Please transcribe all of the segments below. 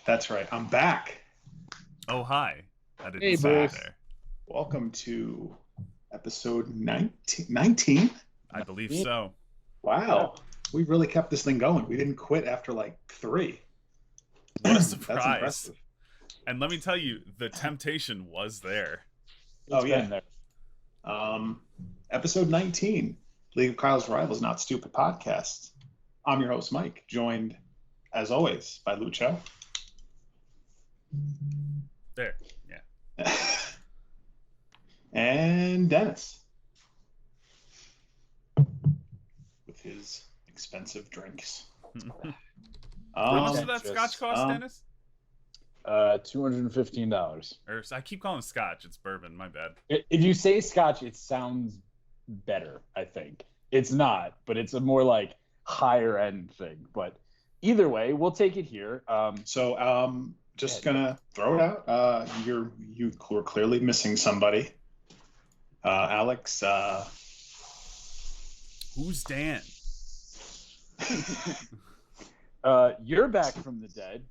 That's right. I'm back. Oh, hi. I didn't Hey, see Bruce. you there. Welcome to episode 19. I believe so. Wow. We really kept this thing going. We didn't quit after like 3. What a That's surprise. impressive. And let me tell you, the temptation was there. Oh, yeah. Been there. Episode 19, League of Kyle's Rivals Not Stupid podcast. I'm your host, Mike, joined, as always, by Lucho. There. Yeah. And Dennis. With his expensive drinks. How much did that just, scotch cost, Dennis? $215. Or I keep calling it scotch. It's bourbon. My bad. If you say Scotch, it sounds better. I think it's not, but it's a more like higher end thing. But either way, we'll take it here. Just gonna throw it out. You were clearly missing somebody. Alex. Who's Dan? You're back from the dead.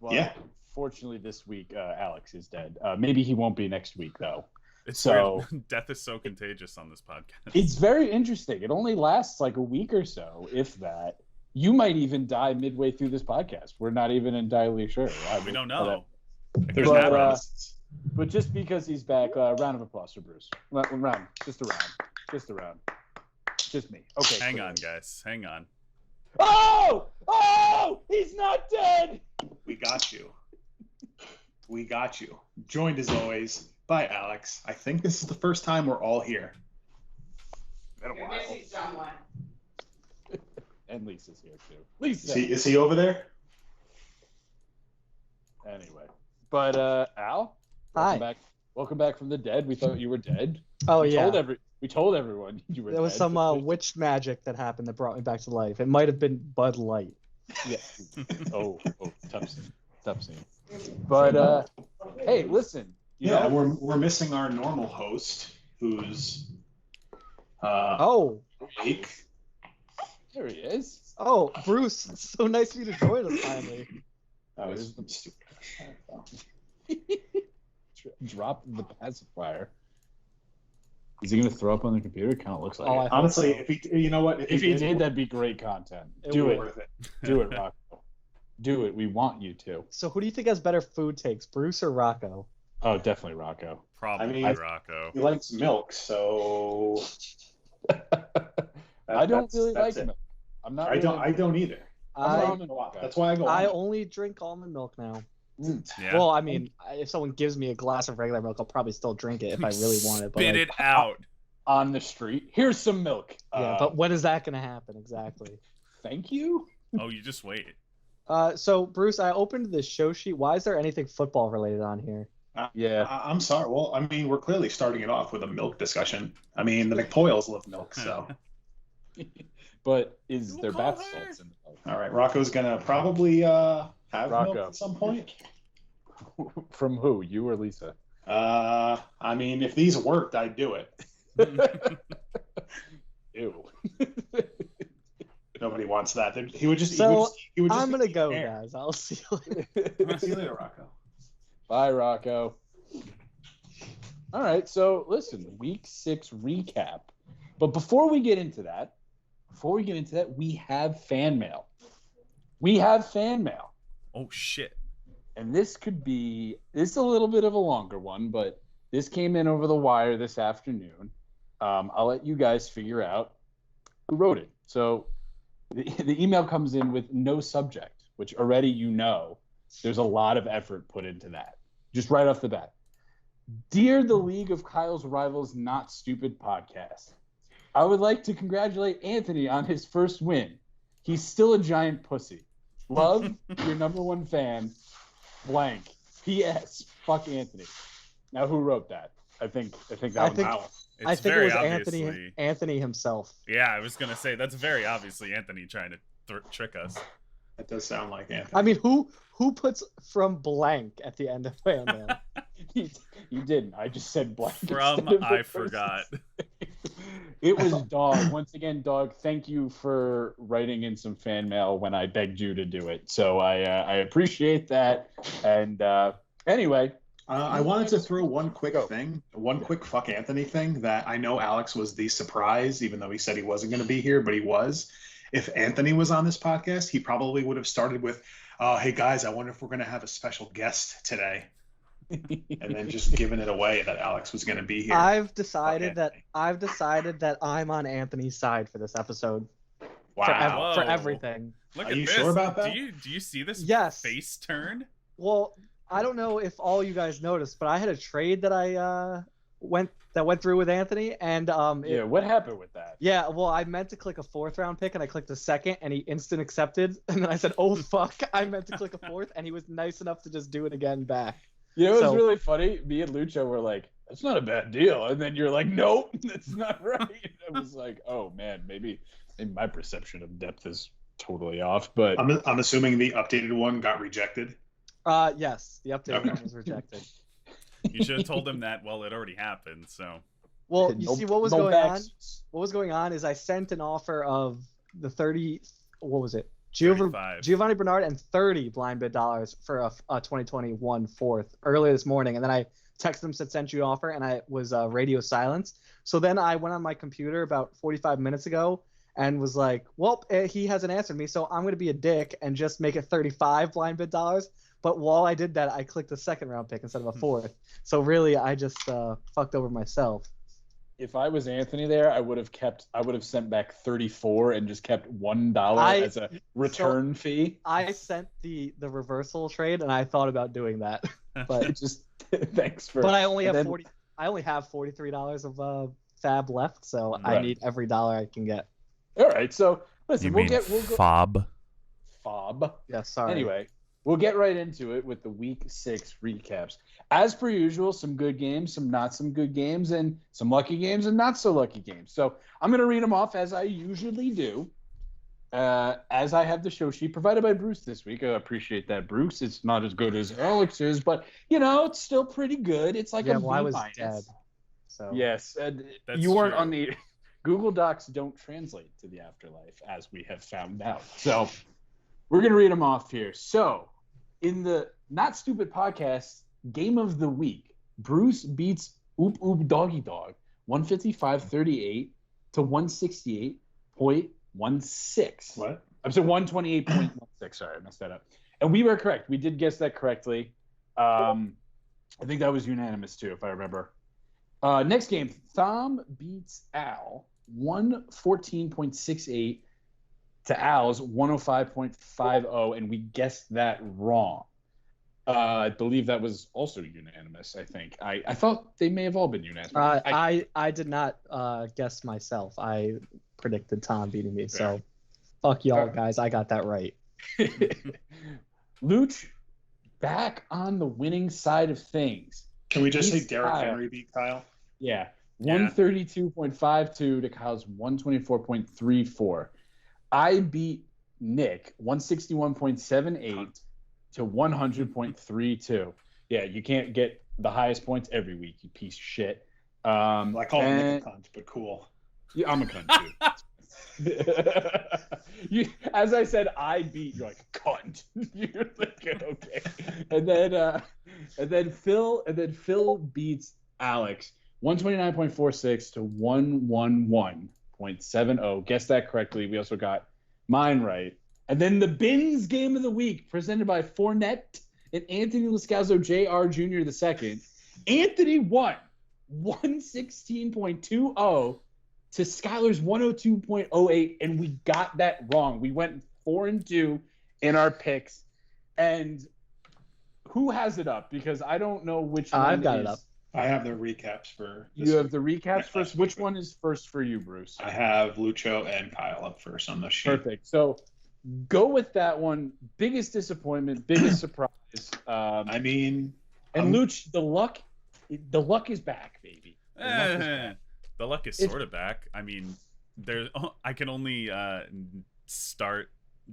But Yeah. Fortunately, this week Alex is dead. Maybe he won't be next week though. It's So- weird. Death is so contagious on this podcast. It's very interesting. It only lasts like a week or so, if that. You might even die midway through this podcast. We're not even entirely sure. We don't know. There's But, no promises. But just because he's back, round of applause for Bruce. Round. Just a round. Just me. Okay. Hang cool. on, guys. Hang on. Oh! He's not dead! We got you. Joined as always by Alex. I think this is the first time we're all here. Been a You're while. missing someone. And Lisa's here too. Lisa! Is he over there? Anyway. But, Al? Hi. Welcome back from the dead. We thought you were dead. Oh We yeah, told everyone you were dead. there was some witch magic that happened that brought me back to life. It might have been Bud Light. Yeah. Oh, tough scene. But, hey, listen. You Yeah, know, we're missing our normal host, who's Oh, weak. there he is. Bruce, it's so nice of you to join us finally. That was stupid. Drop the pacifier. Is he gonna throw up on the computer? Kind of looks like Oh, it. I hope Honestly, so. if he, you know what, If he did, that'd be great content. It Do would. it. worth it. Do it, Rocco. Do it. We want you to. So who do you think has better food takes, Bruce or Rocco? Oh, definitely Rocco. Probably I mean, Rocco. He likes milk, so I don't really like that's it. milk. I'm not. I don't either. I That's why I go. I almond. only drink almond milk now. Yeah. Well, I mean, if someone gives me a glass of regular milk, I'll probably still drink it if I really want it. But Spit like, it out. On the street. Here's some milk. yeah, but when is that gonna happen exactly? Thank you. Oh, you just wait. So Bruce, I opened this show sheet. Why is there anything football related on here? Yeah. I'm sorry. Well, I mean, we're clearly starting it off with a milk discussion. I mean, the McPoyles love milk, so. But is Who there called bath her? salts in milk? All right, Rocco's gonna probably have milk Rocco. at some point. From who? You or Lisa? I mean, if these worked, I'd do it. Ew. Nobody wants that. He would just. So, he would just I'm gonna eat go, air. guys. I'll see you later. See you later, Rocco. Bye, Rocco. All right, so listen, week 6 recap. But before we get into that, we have fan mail. Oh, shit. And this is a little bit of a longer one, but this came in over the wire this afternoon. I'll let you guys figure out who wrote it. So the email comes in with no subject, which already there's a lot of effort put into that. Just right off the bat. Dear the League of Kyle's Rivals Not Stupid podcast, I would like to congratulate Anthony on his first win. He's still a giant pussy. Love, your number one fan, blank. P.S. Fuck Anthony. Now, who wrote that? I think that I was think- Alex. It's I think it very was obviously. Anthony himself. Yeah, I was going to say, that's very obviously Anthony trying to trick us. That does sound like Anthony. I mean, who puts from blank at the end of fan mail? You didn't. I just said blank. From instead of the I first forgot. name. It was Dog. Once again, Dog, thank you for writing in some fan mail when I begged you to do it. So I appreciate that. And anyway. I wanted to throw one quick Go. thing, one quick fuck Anthony thing that I know Alex was the surprise, even though he said he wasn't going to be here, but he was. If Anthony was on this podcast, he probably would have started with, hey guys, I wonder if we're going to have a special guest today. And then just giving it away that Alex was going to be here. I've decided that I'm on Anthony's side for this episode. Wow. For everything. Look Are at you this. sure about that? Do you see this Yes. face turn? Well, I don't know if all you guys noticed, but I had a trade that I went through with Anthony, and Yeah, what happened with that? yeah, well, I meant to click a 4th round pick, and I clicked a 2nd, and he instant accepted, and then I said, "Oh fuck, I meant to click a 4th," and he was nice enough to just do it again back. You know, it was So- really funny. Me and Lucho were like, "That's not a bad deal," and then you're like, "Nope, that's not right." I was like, "Oh man, maybe my perception of depth is totally off." But I'm assuming the updated one got rejected. Yes, the updated one was rejected. You should have told him that. Well, it already happened. So Well, you see, what was going on? backs. What was going on is I sent an offer of the 30. What was it? 35. Giovanni Bernard and 30 blind bid dollars for a 2021 4th earlier this morning, and then I texted him, said sent you an offer, and I was radio silence. So then I went on my computer about 45 minutes ago and was like, well, he hasn't answered me, so I'm going to be a dick and just make it 35 blind bid dollars. But while I did that, I clicked a 2nd round pick instead of a 4th. So really, I just fucked over myself. If I was Anthony there, I would have sent back 34 and just kept $1 as a return fee. I sent the reversal trade, and I thought about doing that, but Just thanks for. but I only have and then- 40. I only have $43 of fab left, so I Right. need every dollar I can get. All right, so listen, we'll go fob? fob. Yeah, sorry. Anyway, we'll get right into it with the Week 6 recaps. As per usual, some good games, some not some good games, and some lucky games and not so lucky games. So I'm going to read them off as I usually do, as I have the show sheet provided by Bruce this week. I appreciate that, Bruce. It's not as good as Alex's, but, it's still pretty good. It's like yeah, a well, I was B-minus. dead. So Yes, That's you weren't true. on the Google Docs don't translate to the afterlife, as we have found out. So we're gonna read them off here. So in the Not Stupid Podcast Game of the Week, Bruce beats Oop Oop Doggy Dog 155.38 to 168.16. What? I'm sorry, 128.16. Sorry, I messed that up. And we were correct. We did guess that correctly. I think that was unanimous too, if I remember. Next game, Thom beats Al 114.68 to Al's 105.50, and we guessed that wrong. I believe that was also unanimous, I think. I thought they may have all been unanimous. I did not guess myself. I predicted Tom beating me, so fuck y'all guys. I got that right. Luch, back on the winning side of things. Can we just say He's Derrick Kyle. Henry beat Kyle? Yeah. Yeah. 132.52 to Kyle's 124.34. I beat Nick 161.78 to 100.32. Yeah, you can't get the highest points every week, you piece of shit. I call him Nick a cunt, but cool. Yeah, I'm a cunt too. As I said, I beat. You're like cunt. You're like okay. And then Phil beats Alex 129.46 to 111.70. Guessed that correctly. We also got mine right. And then the Bins Game of the Week, presented by Fournette and Anthony Lascazzo Jr. Jr. II. Anthony won 116.20 to Skylar's 102.08, and we got that wrong. We went 4-2 in our picks. And who has it up? Because I don't know which one I've got is. it up. I have the recaps for this You have week. the recaps first. Which one is first for you, Bruce? I have Lucho and Kyle up first on the sheet. Perfect. So go with that one. Biggest disappointment, biggest surprise. I mean, And Luch, the luck is back, baby. The luck is back. The luck is It's- sort of back. I mean, I can only start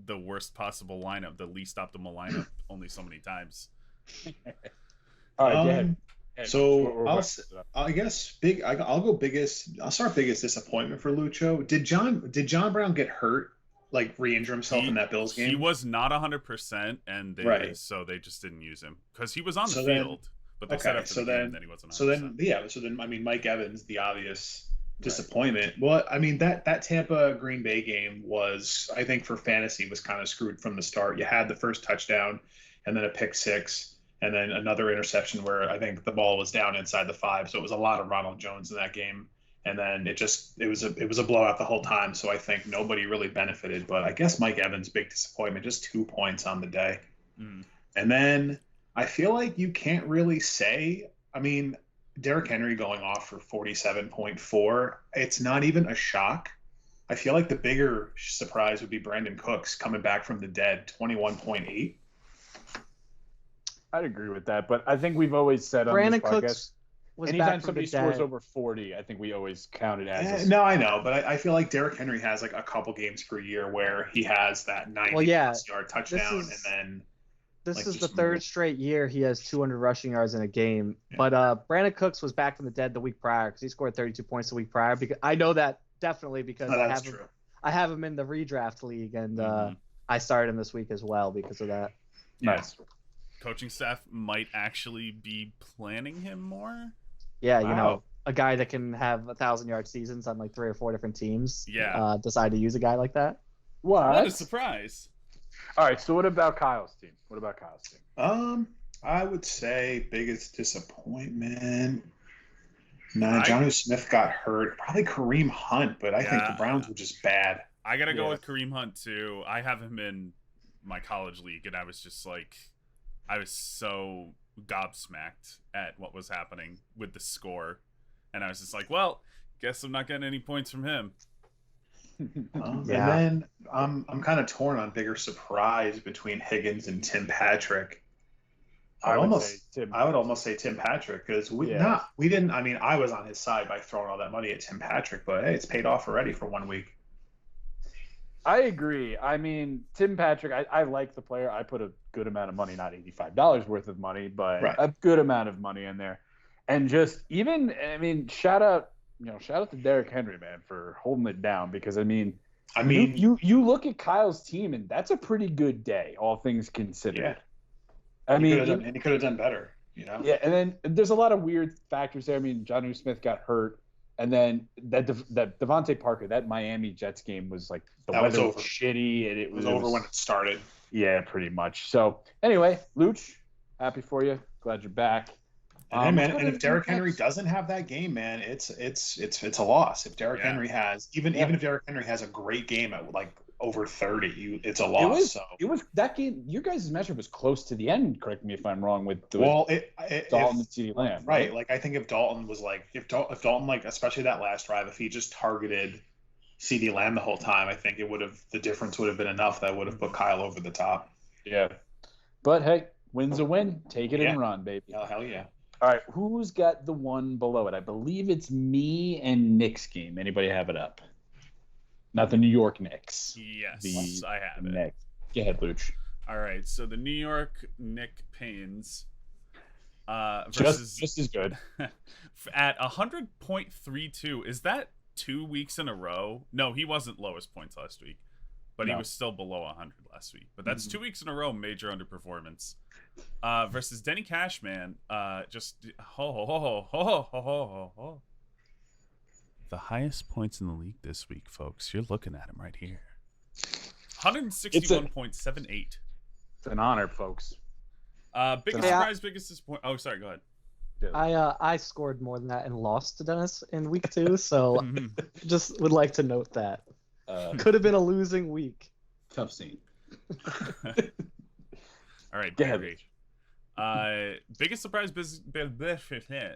the worst possible lineup, the least optimal lineup, only so many times. All right, go ahead. So I guess I'll go biggest. I'll start biggest disappointment for Lucho. Did John Brown get hurt, like re-injure himself in that Bills game? He was not 100%, and they just didn't use him because he was on the field. But they said after the game that he wasn't 100%. So then I mean Mike Evans, the obvious disappointment. Well, I mean that Tampa Green Bay game was, I think, for fantasy was kind of screwed from the start. You had the first touchdown and then a pick six and then another interception where I think the ball was down inside the 5. So it was a lot of Ronald Jones in that game. And then it was a blowout the whole time. So I think nobody really benefited. But I guess Mike Evans, big disappointment, just 2 points on the day. And then I feel like you can't really say, I mean, Derrick Henry going off for 47.4, it's not even a shock. I feel like the bigger surprise would be Brandon Cooks coming back from the dead, 21.8. I'd agree with that, but I think we've always said on Brandon this podcast, Cooks was anytime back somebody from the scores dead. over 40, I think we always count it as No, I know, but I feel like Derrick Henry has like a couple games per year where he has that 90-yard touchdown, and then this like, is the just third straight year he has 200 rushing yards in a game. Yeah. But Brandon Cooks was back from the dead the week prior because he scored 32 points the week prior. Because I know that definitely because I have him in the redraft league, and I started him this week as well because of that. nice. Coaching staff might actually be planning him more. Yeah, you know, a guy that can have 1,000-yard seasons on like 3 or 4 different teams. Yeah. Decide to use a guy like that. What a surprise! All right, so what about Kyle's team? I would say biggest disappointment. Jonnu Smith got hurt. Probably Kareem Hunt, but I think the Browns were just bad. I gotta go with Kareem Hunt too. I have him in my college league, and I was just like, I was so gobsmacked at what was happening with the score, and I was just like, well, guess I'm not getting any points from him. And then I'm kind of torn on bigger surprise between Higgins and Tim Patrick. I would almost say Tim Patrick because we didn't. I mean, I was on his side by throwing all that money at Tim Patrick, but hey, it's paid off already for 1 week. I agree. I mean, Tim Patrick, I like the player. I put a good amount of money, not $85 worth of money, but a good amount of money in there. And just even, I mean, shout out to Derrick Henry, man, for holding it down because, I mean, you look at Kyle's team and that's a pretty good day, all things considered. Yeah. He could have done better, you know? Yeah, and then there's a lot of weird factors there. I mean, Jonnu Smith got hurt. And then that Devontae Parker, that Miami Jets game was like the weather was shitty, and it was over when it started. Yeah, pretty much. So anyway, Luch, happy for you. Glad you're back. And if Derrick Henry doesn't have that game, man, it's a loss. If Derrick Henry has even if Derrick Henry has a great game at like over 30, it's a loss. It was that game. Your guys' matchup was close to the end. Correct me if I'm wrong. With Dalton and CeeDee Lamb, right? Like I think if Dalton was like if Dalton like especially that last drive, if he just targeted CeeDee Lamb the whole time, I think the difference would have been enough that would have put Kyle over the top. Yeah, but hey, win's a win. Take it and run, baby. Oh, hell yeah! All right, who's got the one below it? I believe it's me and Nick's game. Anybody have it up? Not the New York Knicks. Yes, I have it. Knicks. Go ahead, Luch. All right, so the New York Nick Pains versus just as good at 100.32. Is that 2 weeks in a row? No, he wasn't lowest points last week, but he was still below 100 last week. But that's 2 weeks in a row, major underperformance. Versus Denny Cashman, just the highest points in the league this week, folks. You're looking at him right here. 161.78. It's an honor, folks. Biggest surprise, biggest disappointment. Oh, sorry, go ahead. I scored more than that and lost to Dennis in week 2, so just would like to note that. Could have been a losing week. Tough scene. All right, Gary. Biggest surprise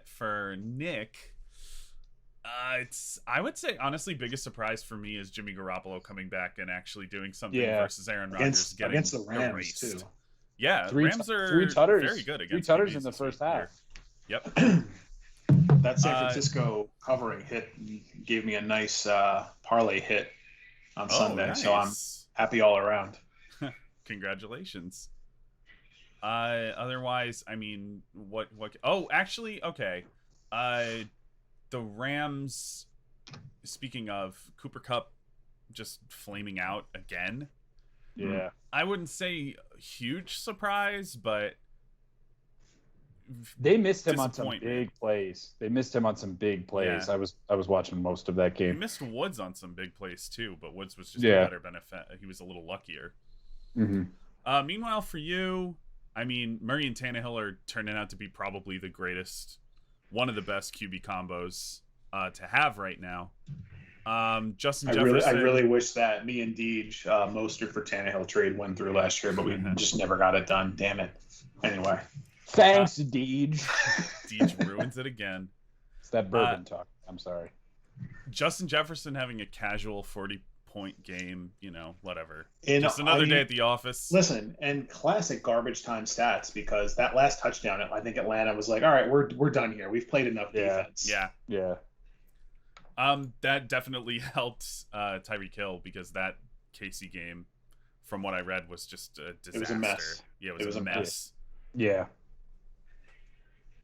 for Nick. I would say honestly, biggest surprise for me is Jimmy Garoppolo coming back and actually doing something versus Aaron Rodgers against the Rams erased. too. Yeah, Rams are three tutters, very good against 3 tutters QBs in the this first week. half. Yep. That San Francisco covering hit gave me a nice parlay hit on Sunday, nice. so I'm happy all around. Congratulations. Otherwise, I mean, what? Oh, actually, okay. The Rams. Speaking of Cooper Kupp, just flaming out again. Yeah. I wouldn't say huge surprise, but they missed him on some big plays. Yeah. I was watching most of that game. He missed Woods on some big plays too, but Woods was just a better benefit. He was a little luckier. Mm-hmm. Meanwhile, for you, I mean, Murray and Tannehill are turning out to be probably the greatest, one of the best QB combos to have right now. Justin Jefferson. I really wish that me and Deej Mostert for Tannehill trade went through last year, but we just never got it done. Damn it. Anyway. Thanks, Deej. Deej ruins it again. It's that bourbon talk. I'm sorry. Justin Jefferson having a casual 40-point game, whatever. Just another day at the office. Listen, and classic garbage time stats, because that last touchdown, I think Atlanta was like, all right, we're done here. We've played enough defense. Yeah. That definitely helped Tyreek Hill, because that Casey game, from what I read, was just a disaster. It was a mess. Yeah, it was a mess. Yeah.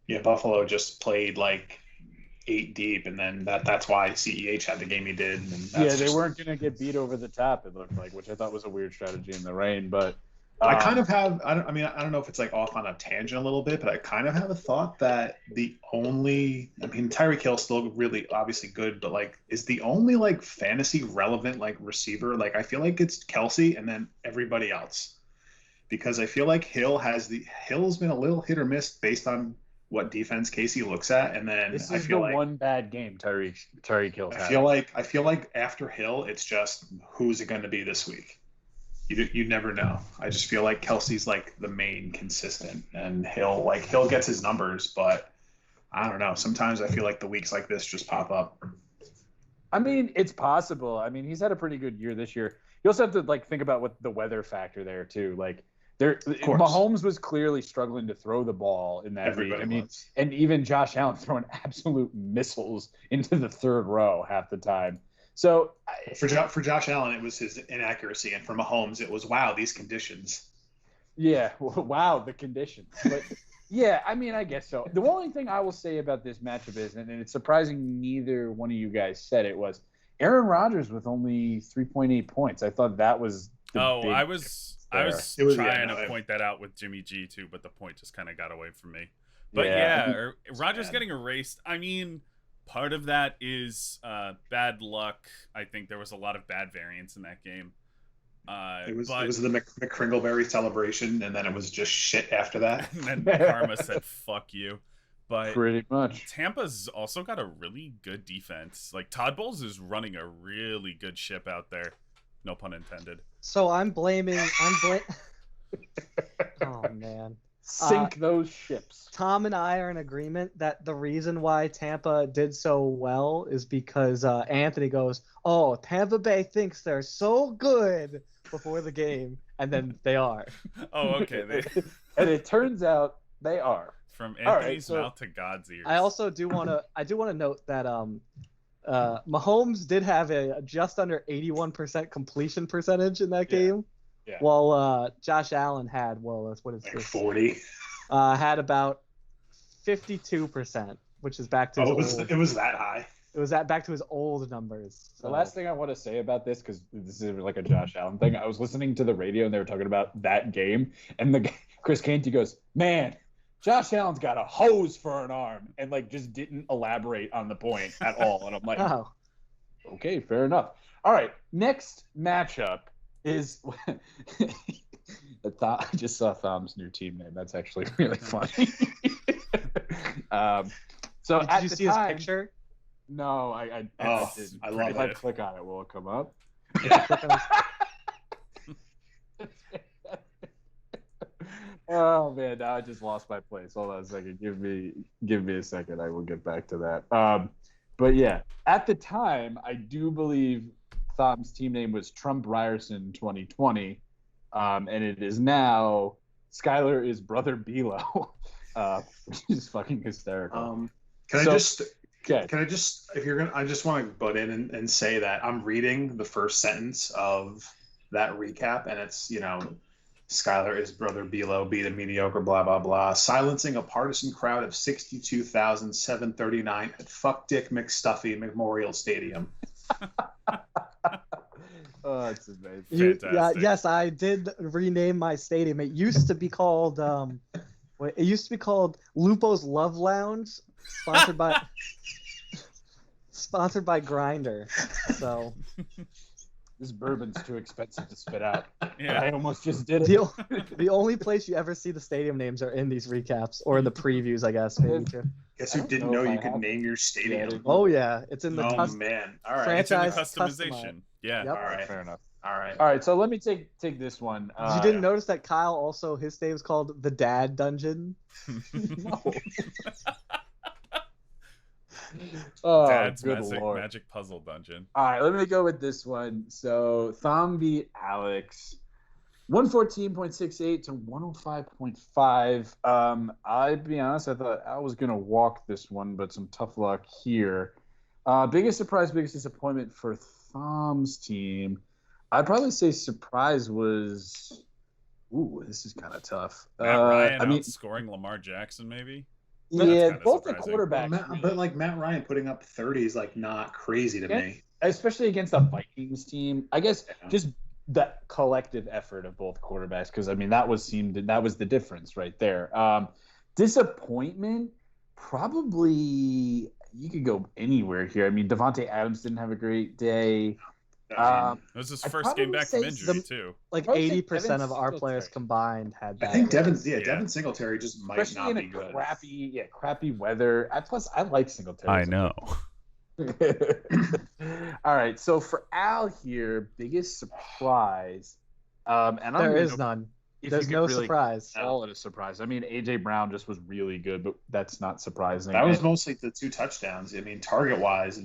Yeah, Buffalo just played like 8 deep, and then that's why CEH had the game he did. And they weren't going to get beat over the top, it looked like, which I thought was a weird strategy in the rain. But I kind of have, I don't know if it's like off on a tangent a little bit, but I kind of have a thought that Tyreek Hill's still really obviously good, but like, is the only like fantasy relevant like receiver, like I feel like it's Kelsey and then everybody else, because I feel like Hill's been a little hit or miss based on what defense Casey looks at, and then this is the one bad game Tyreek Hill. I feel like after Hill, it's just who's it going to be this week. You never know. I just feel like Kelsey's like the main consistent, and Hill gets his numbers, but I don't know. Sometimes I feel like the weeks like this just pop up. I mean, it's possible. I mean, he's had a pretty good year this year. You also have to like think about what the weather factor there too. Like, Mahomes was clearly struggling to throw the ball in that league. I mean, and even Josh Allen throwing absolute missiles into the third row half the time. So for Josh Allen, it was his inaccuracy, and for Mahomes, it was these conditions. Yeah, wow, the conditions. But yeah, I mean, I guess so. The only thing I will say about this matchup is, and it's surprising neither one of you guys said it, was Aaron Rodgers with only 3.8 points. I thought that was I was trying to point that out with Jimmy G too, but the point just kind of got away from me. But Rodgers getting erased. I mean, part of that is bad luck. I think there was a lot of bad variance in that game. It was the McCringleberry celebration, and then it was just shit after that. And then Karma said, "Fuck you." But pretty much, Tampa's also got a really good defense. Like Todd Bowles is running a really good ship out there. No pun intended. So I'm blaming. Oh man. Sink those ships. Tom and I are in agreement that the reason why Tampa did so well is because Anthony goes, "Oh, Tampa Bay thinks they're so good" before the game, and then they are. Oh, okay. And it turns out they are. From Anthony's mouth to God's ears. I also do want to note that Mahomes did have a just under 81% completion percentage in that game. Yeah. While Josh Allen had, what is like this? 40. Had about 52%, which is back to his it was that high. It was back to his old numbers. So. The last thing I want to say about this, because this is like a Josh Allen thing, I was listening to the radio and they were talking about that game, and Chris Canty goes, "Man, Josh Allen's got a hose for an arm," and like just didn't elaborate on the point at all. And I'm like, oh, okay, fair enough. All right, next matchup is I just saw Thom's new team name. That's actually really funny. So did you see his picture? No, I didn't. I love it. If I click on it, will it come up? Oh man, now I just lost my place. Hold on a second. Give me a second. I will get back to that. But yeah, at the time, I do believe Thom's team name was Trump Ryerson 2020, and it is now Skylar is Brother Bilo, which is fucking hysterical. Can I just if you're gonna, I just want to butt in and say that I'm reading the first sentence of that recap, and it's Skylar is brother Bilo, beat a mediocre, blah, blah, blah. Silencing a partisan crowd of 62,739 at Fuck Dick McStuffy Memorial Stadium. Oh, that's amazing. Fantastic. Yes, I did rename my stadium. It used to be called Lupo's Love Lounge, sponsored by Grindr. So This bourbon's too expensive to spit out. Yeah. I almost just did it. the only place you ever see the stadium names are in these recaps or in the previews, I guess. Maybe too. Guess I who don't didn't know know if you I could have name your stadium? Oh yeah, it's in the Oh man! All right, It's in the franchise customization. Yeah. Yep. all right, Fair enough. all right. All right, so let me take this one. You didn't notice that Kyle also his name is called the Dad Dungeon. No. Oh, Dad's good magic, lord. magic puzzle dungeon. All right, let me go with this one. So Thom beat Alex, 114.68 to 105.5. I'll be honest, I thought I was gonna walk this one, but some tough luck here. Biggest surprise, biggest disappointment for Thom's team. I'd probably say surprise was. Ooh, this is kind of tough. Matt Ryan I mean, outscoring Lamar Jackson, maybe. yeah, kinda both the surprising. quarterbacks. But like Matt Ryan putting up 30 is like not crazy to me. Especially against the Vikings team. I guess just the collective effort of both quarterbacks, because I mean that was the difference right there. Disappointment, probably you could go anywhere here. I mean, Devontae Adams didn't have a great day. It was his I'd first game probably back from say injury too. Like Probably 80% Devin of our players Singletary. combined had I that. think Devin Yeah. Singletary just might Especially not in be a good. crappy weather. Plus, I like Singletary. I know. All right, so for Al here, biggest surprise, and I'm There gonna is go- none. if There's you could no really surprise. call it a surprise. I mean, AJ Brown just was really good, but that's not surprising. That was And- mostly the 2 touchdowns. I mean, target wise,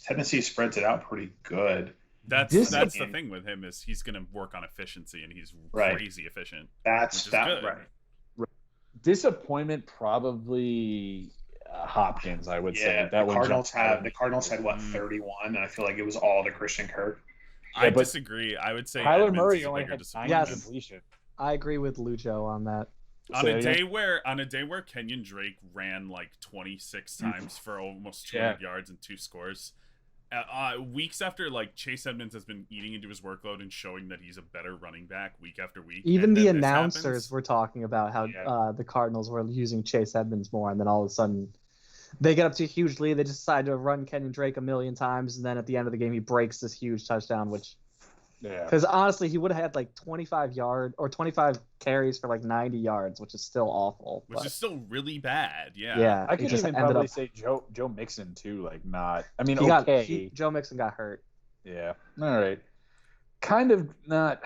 Tennessee spreads it out pretty good. That's Disappointing. the thing with him is he's going to work on efficiency, and he's Right. crazy efficient. That's Which is that good. right. disappointment, probably Hopkins. I would say Yeah, that the one Cardinals jumped out at had me. what 31, and I feel like it was all the Christian Kirk. I but disagree. I would say Kyler Edmonds Murray is a only bigger had 9 disappointment. Yes. completion. I agree with Lucho on that. On Say a it day again. where Kenyon Drake ran like 26 times for almost 200 yards and 2 scores, weeks after like Chase Edmonds has been eating into his workload and showing that he's a better running back week after week. Even and the then this announcers happens, were talking about how Yeah. the Cardinals were using Chase Edmonds more, and then all of a sudden they get up to a huge lead. They just decide to run Kenyon Drake a million times, and then at the end of the game he breaks this huge touchdown, which Yeah. because honestly he would have had like 25 carries for like 90 yards, which is still awful. which but is still really bad. Yeah. yeah, I it could just even ended probably up. say Joe Mixon too. Like not. I mean, He got okay. Joe Mixon got hurt. Yeah. All right. Kind of not.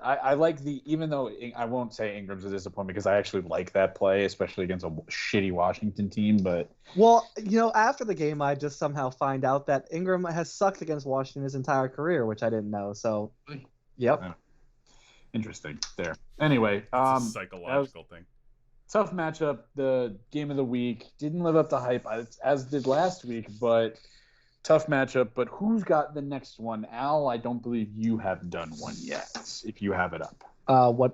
I like even though I won't say Ingram's a disappointment because I actually like that play, especially against a shitty Washington team. But Well, after the game, I just somehow find out that Ingram has sucked against Washington his entire career, which I didn't know. So, yep. Yeah. Interesting there. Anyway, It's a psychological thing. tough matchup. The game of the week didn't live up to hype as did last week, but tough matchup. But who's got the next one? Al, I don't believe you have done one yet. If you have it up,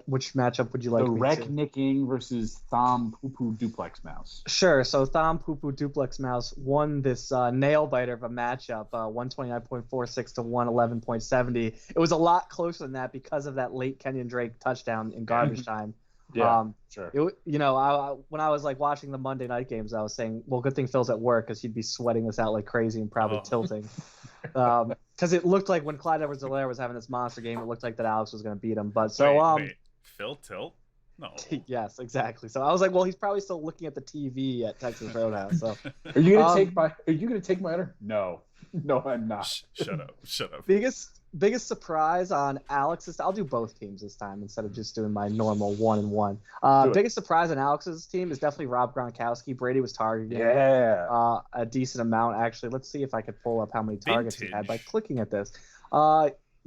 Which matchup would you like the me Wreck to? Nicking versus Thom Poo Poo Duplex Mouse. Sure. So Thom Poo Poo Duplex Mouse won this nail biter of a matchup, 129.46 to 111.70. It was a lot closer than that because of that late Kenyon Drake touchdown in garbage time. Yeah, sure. When I was like watching the Monday night games, I was saying, well, good thing Phil's at work because he'd be sweating this out like crazy and probably tilting. Because it looked like when Clyde Edwards-Helaire was having this monster game, it looked like that Alex was going to beat him. But so Wait, Phil Tilt? No. yes, exactly. So I was like, well, he's probably still looking at the TV at Texas Roadhouse. So Are you gonna take my order? No, I'm not. Shut up. biggest surprise on Alex's. I'll do both teams this time instead of just doing my normal 1-1. Biggest surprise on Alex's team is definitely Rob Gronkowski. Brady was targeted. Yeah. A decent amount actually. Let's see if I could pull up how many targets he had by Vintage. clicking at this.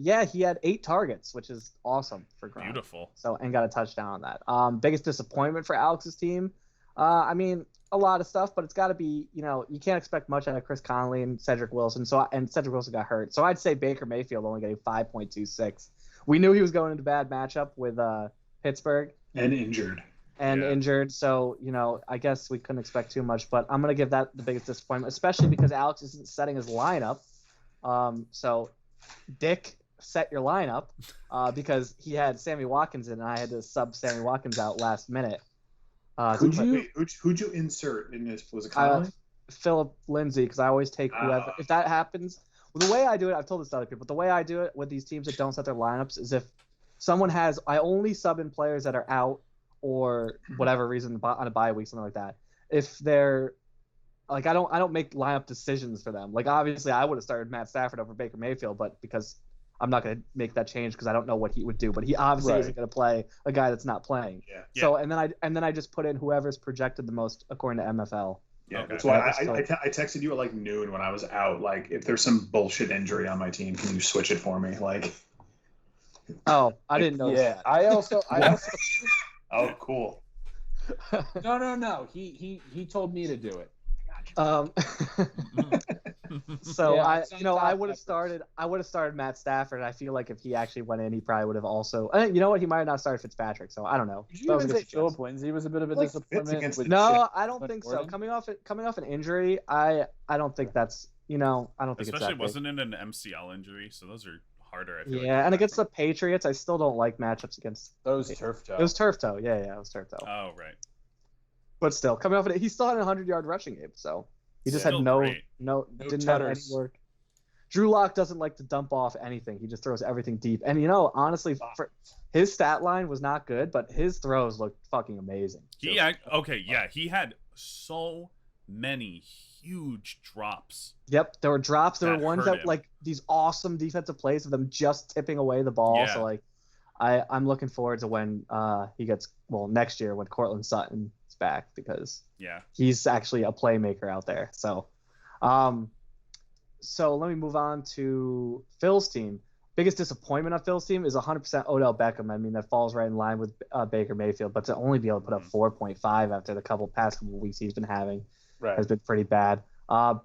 Yeah, he had 8 targets, which is awesome for Gronk. Beautiful. So and got a touchdown on that. Biggest disappointment for Alex's team. I mean, a lot of stuff, but it's got to be, you can't expect much out of Chris Conley and Cedric Wilson. And Cedric Wilson got hurt. So I'd say Baker Mayfield only getting 5.26. We knew he was going into bad matchup with Pittsburgh. And injured. And injured, so I guess we couldn't expect too much. But I'm gonna give that the biggest disappointment, especially because Alex isn't setting his lineup. So Dick set your lineup because he had Sammy Watkins in, and I had to sub Sammy Watkins out last minute. Who'd you insert in this? Was it Connolly? Philip Lindsay, because I always take whoever. If that happens, the way I do it, I've told this to other people. The way I do it with these teams that don't set their lineups is if someone has, I only sub in players that are out or whatever reason on a bye week, something like that. If they're like, I don't make lineup decisions for them. Like, obviously, I would have started Matt Stafford over Baker Mayfield, but because I'm not going to make that change because I don't know what he would do. But he obviously isn't going to play a guy that's not playing. Yeah. So and then I just put in whoever's projected the most according to MFL. Yeah, that's why I texted you at like noon when I was out. Like, if there's some bullshit injury on my team, can you switch it for me? Like, oh, I didn't know. Yeah, that. I also. Oh, cool. No. He told me to do it. So yeah, I would have started Matt Stafford. I feel like if he actually went in, he probably would have also. You know what? He might have not started Fitzpatrick. So I don't know. Did you even say Philip Lindsay was a bit of a disappointment? No, I don't think so. Coming off an injury, I don't think that's I don't think especially it's that wasn't it an MCL injury, so those are harder. I feel yeah, and against the Patriots, I still don't like matchups against. Those turf toe. It was turf toe. Yeah, it was turf toe. Oh right. But still, coming off it, he still had a 100-yard rushing game, so he just had didn't have any work. Drew Lock doesn't like to dump off anything. He just throws everything deep. And honestly, his stat line was not good, but his throws looked fucking amazing. He had so many huge drops. Yep, there were drops. There were ones that like these awesome defensive plays of them just tipping away the ball. Yeah. So like, I'm looking forward to when he gets next year when Cortland Sutton is back because he's actually a playmaker out there. So, so let me move on to Phil's team. Biggest disappointment on Phil's team is 100% Odell Beckham. I mean, that falls right in line with Baker Mayfield, but to only be able to put up 4.5 after the past couple weeks he's been having has been pretty bad.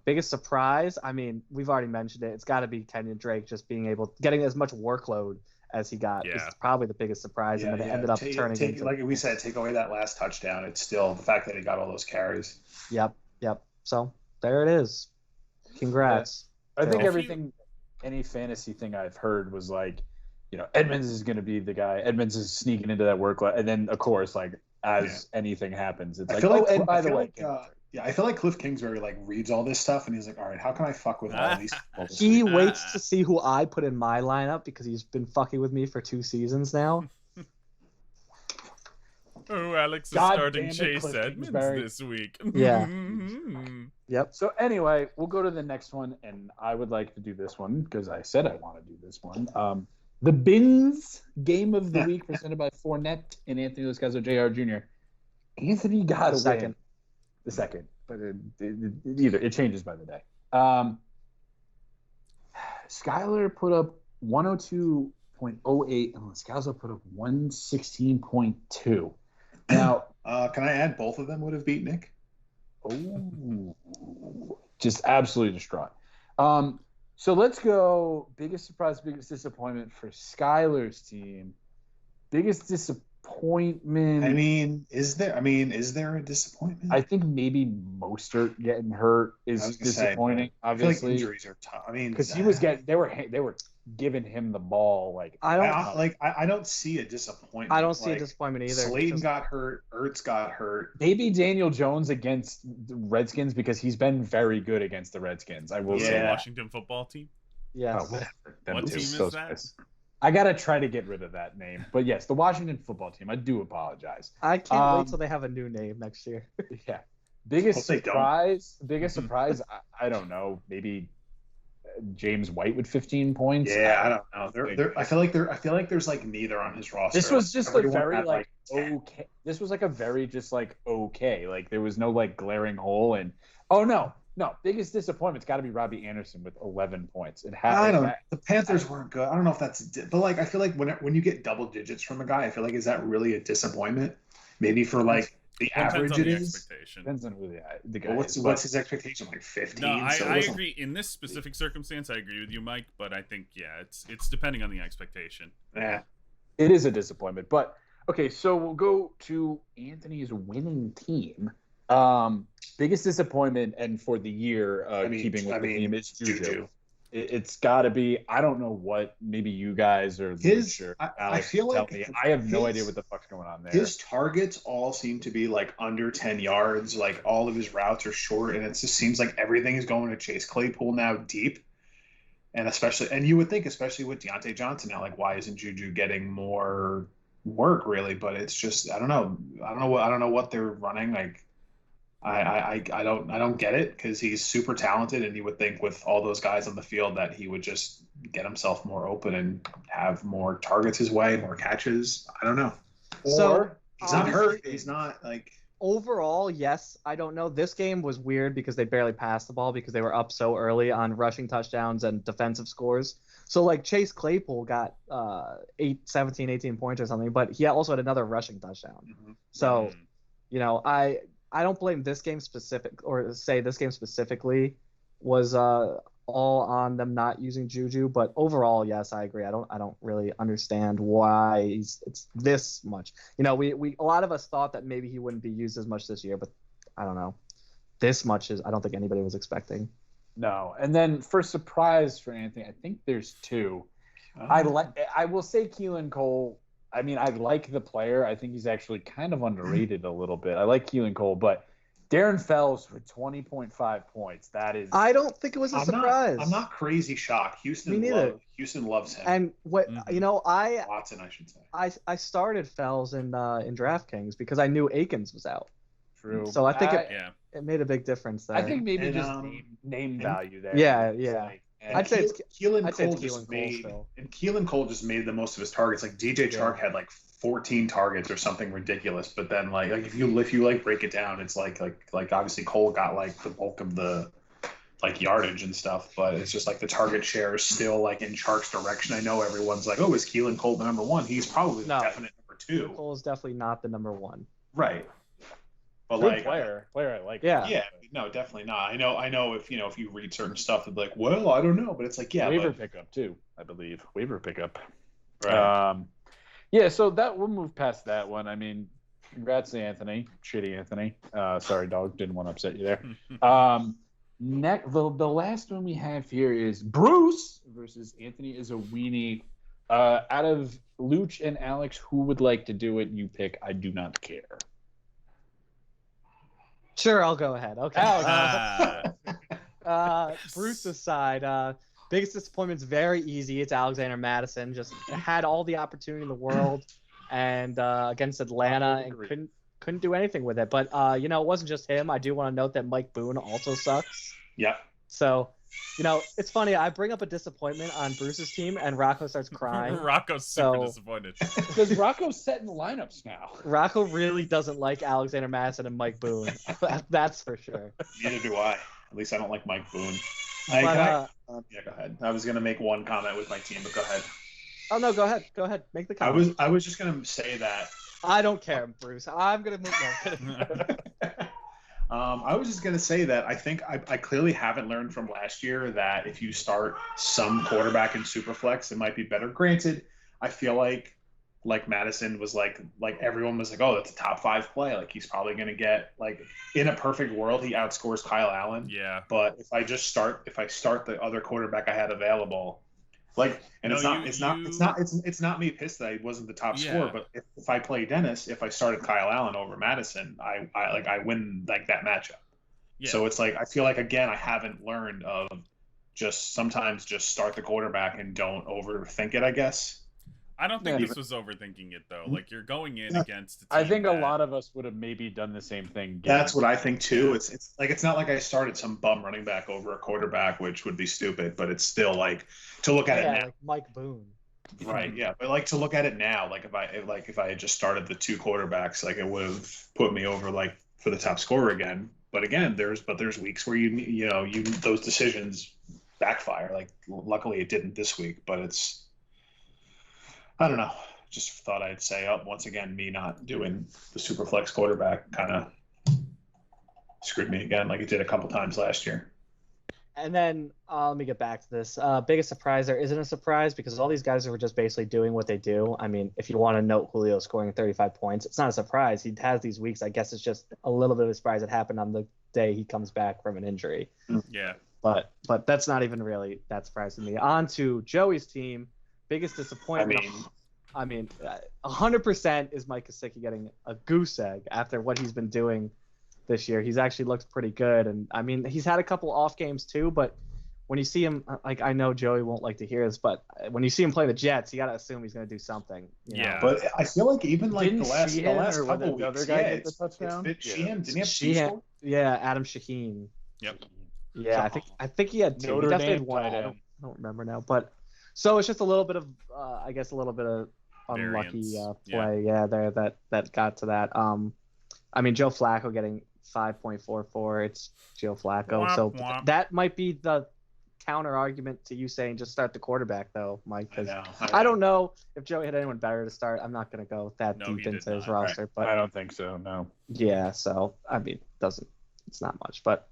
Biggest surprise, I mean, we've already mentioned it. It's got to be Kenyon Drake just getting as much workload as he got is probably the biggest surprise, and then it ended up turning into, like we said, take away that last touchdown. It's still the fact that he got all those carries. Yep. So there it is. Congrats. Yeah. I think any fantasy thing I've heard was like, Edmonds is going to be the guy. Edmonds is sneaking into that workload, and then of course, like as anything happens, it's and by the way. I feel like Cliff Kingsbury reads all this stuff and he's like, all right, how can I fuck with all these people? He waits to see who I put in my lineup because he's been fucking with me for 2 seasons now. Oh, Alex is starting Chase Edmonds this week. Yeah. Yep. So anyway, we'll go to the next one, and I would like to do this one because I said I want to do this one. The Bins Game of the Week presented by Fournette and Anthony Lascazzo Jr. Jr. Anthony got a win. The second, but it changes by the day. Skyler put up 102.08, and Lascazzo put up 116.2. Now, can I add both of them would have beat Nick? Oh, just absolutely distraught. So let's go. Biggest surprise, biggest disappointment for Skyler's team. Biggest disappointment. Is there a disappointment? I think maybe Mostert getting hurt is disappointing. Obviously, I feel like injuries are tough. I mean, because he was they were giving him the ball I don't see a disappointment. I don't see a disappointment either. Slayton got hurt. Ertz got hurt. Maybe Daniel Jones against the Redskins because he's been very good against the Redskins. I will say. The Washington football team. Yes. Oh, what team is that? I gotta try to get rid of that name, but yes, the Washington football team. I do apologize. I can't wait till they have a new name next year. Yeah, biggest surprise. I don't know. Maybe James White with 15 points. Yeah, I don't know. I feel like there's neither on his roster. This was just a very okay. This was a very just okay. Like there was no glaring hole, and No, biggest disappointment's got to be Robbie Anderson with 11 points. I don't know. The Panthers weren't good. I don't know if that's – but, I feel like when you get double digits from a guy, I feel like is that really a disappointment? Maybe for, the average it is? Depends on who the guy is. What's his expectation? 15? No, I agree. In this specific circumstance, I agree with you, Mike. But I think, it's depending on the expectation. Yeah. It is a disappointment. But Okay, so we'll go to Anthony's winning team. Biggest disappointment and for the year, keeping with the theme, is Juju. It's got to be. I don't know what. Maybe you guys or Luch or Alex I feel tell like me. I have no idea what the fuck's going on there. His targets all seem to be like under 10 yards. Like all of his routes are short, and it just seems like everything is going to Chase Claypool now deep. And you would think, especially with Deontay Johnson now, like why isn't Juju getting more work really? But it's just I don't know what they're running. Like I don't get it because he's super talented, and you would think with all those guys on the field that he would just get himself more open and have more targets his way, more catches. I don't know. So He's not hurt. He's not like. Overall, yes. I don't know. This game was weird because they barely passed the ball because they were up so early on rushing touchdowns and defensive scores. So like Chase Claypool got 18 points or something, but he also had another rushing touchdown. Mm-hmm. So, I don't blame this game specifically was all on them not using Juju, but overall, yes, I agree. I don't really understand why it's this much. We a lot of us thought that maybe he wouldn't be used as much this year, but I don't know. This much I don't think anybody was expecting. No. And then for surprise for Anthony, I think there's two. I will say Keelan Cole. I mean, I like the player. I think he's actually kind of underrated a little bit. I like Keelan Cole, but Darren Fells for 20.5 points. That is. I don't think it was a surprise. I'm not crazy shocked. Houston loves him. And what Watson, I should say. I started Fells in DraftKings because I knew Akins was out. True. So I think it made a big difference there. I think maybe just name value there. Yeah. I'd say Keelan Cole just made the most of his targets. Like DJ Chark had like 14 targets or something ridiculous, but then like if you break it down, it's like obviously Cole got like the bulk of the like yardage and stuff, but it's just like the target share is still like in Chark's direction. I know everyone's like, oh, is Keelan Cole the number one? He's probably the definite number two. Cole is definitely not the number one. Right. But good player I like. Yeah. No, definitely not. I know if you read certain stuff, it's like, well, I don't know, but it's like, waiver pickup too, I believe. Waiver pickup. Right. So that we'll move past that one. I mean, congrats to Anthony, shitty Anthony. Sorry, dog, didn't want to upset you there. The last one we have here is Bruce versus Anthony is a weenie. Out of Luch and Alex, who would like to do it? You pick. I do not care. Sure, I'll go ahead. Okay. Bruce aside, biggest disappointment's very easy. It's Alexander Madison. Just had all the opportunity in the world, and against Atlanta, and couldn't do anything with it. But it wasn't just him. I do want to note that Mike Boone also sucks. Yeah. So, it's funny. I bring up a disappointment on Bruce's team, and Rocco starts crying. Rocco's super disappointed. Because Rocco's setting the lineups now. Rocco really doesn't like Alexander Madison and Mike Boone. That's for sure. Neither do I. At least I don't like Mike Boone. Yeah, go ahead. I was going to make one comment with my team, but go ahead. Oh, no, go ahead. Go ahead. Make the comment. I was just going to say that. I don't care, Bruce. I'm going to move on. I was just going to say that I think I clearly haven't learned from last year that if you start some quarterback in Superflex, it might be better. Granted, I feel like Madison was like everyone was like, oh, that's a top 5 play. Like he's probably going to get like in a perfect world, he outscores Kyle Allen. Yeah. But if I start the other quarterback I had available, it's not me pissed that I wasn't the top scorer, but if I play Dennis, if I started Kyle Allen over Madison, I win like that matchup. Yeah. So it's like I feel like again I haven't learned of sometimes just start the quarterback and don't overthink it, I guess. I don't think this was overthinking it though. Like you're going in against a team I think a lot of us would have maybe done the same thing. That's what I think too. It's like it's not like I started some bum running back over a quarterback, which would be stupid, but it's still like to look at it now. Like Mike Boone. Right, yeah. But like to look at it now, like if I had just started the 2 quarterbacks, like it would have put me over like for the top scorer again. But again, there's weeks where you those decisions backfire. Like luckily it didn't this week, but I don't know. Just thought I'd say once again, me not doing the super flex quarterback kind of screwed me again like it did a couple times last year. And then let me get back to this. Biggest surprise there isn't a surprise because all these guys were just basically doing what they do. I mean, if you want to note Julio scoring 35 points, it's not a surprise. He has these weeks. I guess it's just a little bit of a surprise that happened on the day he comes back from an injury. Yeah. But that's not even really that surprising to me. On to Joey's team. Biggest disappointment. I mean, 100% is Mike Gesicki getting a goose egg after what he's been doing this year. He's actually looked pretty good. And, I mean, he's had a couple off games too, but when you see him, like, I know Joey won't like to hear this, but when you see him play the Jets, you got to assume he's going to do something. You know? But I feel like even like Didn't the last Sheehan couple the weeks, other guy get the touchdown? Sheehan, didn't he have two Sheehan, scores? yeah, Adam Shaheen. Yep. Yeah, I think he had two. Notre He definitely Dame had one. tight I end. don't remember now. But so it's just a little bit of, I guess, a little bit of unlucky Variance. play. Yeah, there that got to that. I mean, Joe Flacco getting 5.44. It's Joe Flacco, Womp, so womp. that might be the counter argument to you saying just start the quarterback though, Mike. I Because know. I don't know if Joey had anyone better to start. I'm not going to go that No, deep he did into his not. roster, but I don't think so. No. yeah. So I mean, it's not much, but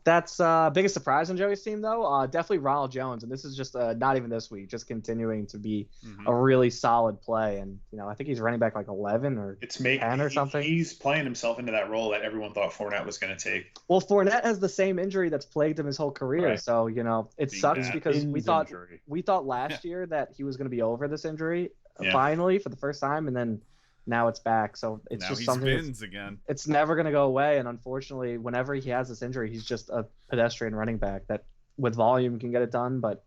that's biggest surprise on Joey's team though. Definitely Ronald Jones, and this is just not even this week, just continuing to be a really solid play. And you know, I think he's running back like 11 or It's 10 or something. He's playing himself into that role that everyone thought Fournette was going to take. Well, Fournette has the same injury that's plagued him his whole career, Right. so you know it Being sucks bad. because we thought Injury. last year that he was going to be over this injury Yeah. finally for the first time, and then now it's back. So it's Now just he something. spins again. It's never going to go away, and unfortunately, whenever he has this injury, he's just a pedestrian running back that, with volume, can get it done, but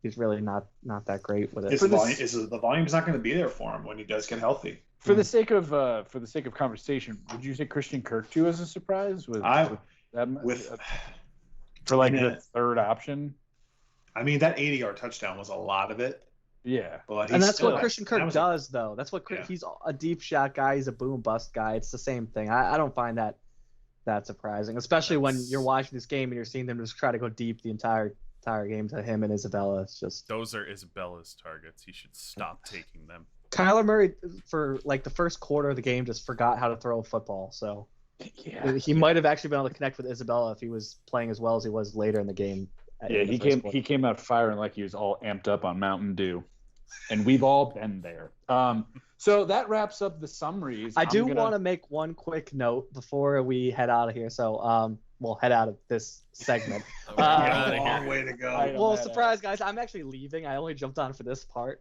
he's really not that great with it. The volume's not going to be there for him when he does get healthy. For the sake of conversation, would you say Christian Kirk too as a surprise? For like the third option? I mean, that 80-yard touchdown was a lot of it. Yeah. But And that's what Christian Kirk was does, though. That's what he's a deep shot guy. He's a boom bust guy. It's the same thing. I don't find that surprising, especially when you're watching this game and you're seeing them just try to go deep the entire game to him and Isabella. It's just Those are Isabella's targets. He should stop taking them. Kyler Murray for like the first quarter of the game just forgot how to throw a football. So he might have actually been able to connect with Isabella if he was playing as well as he was later in the game. Yeah, he came out firing like he was all amped up on Mountain Dew. And we've all been there. So that wraps up the summaries. I do want to make one quick note before we head out of here. So we'll head out of this segment. long way to go. Well, surprise, guys! I'm actually leaving. I only jumped on for this part.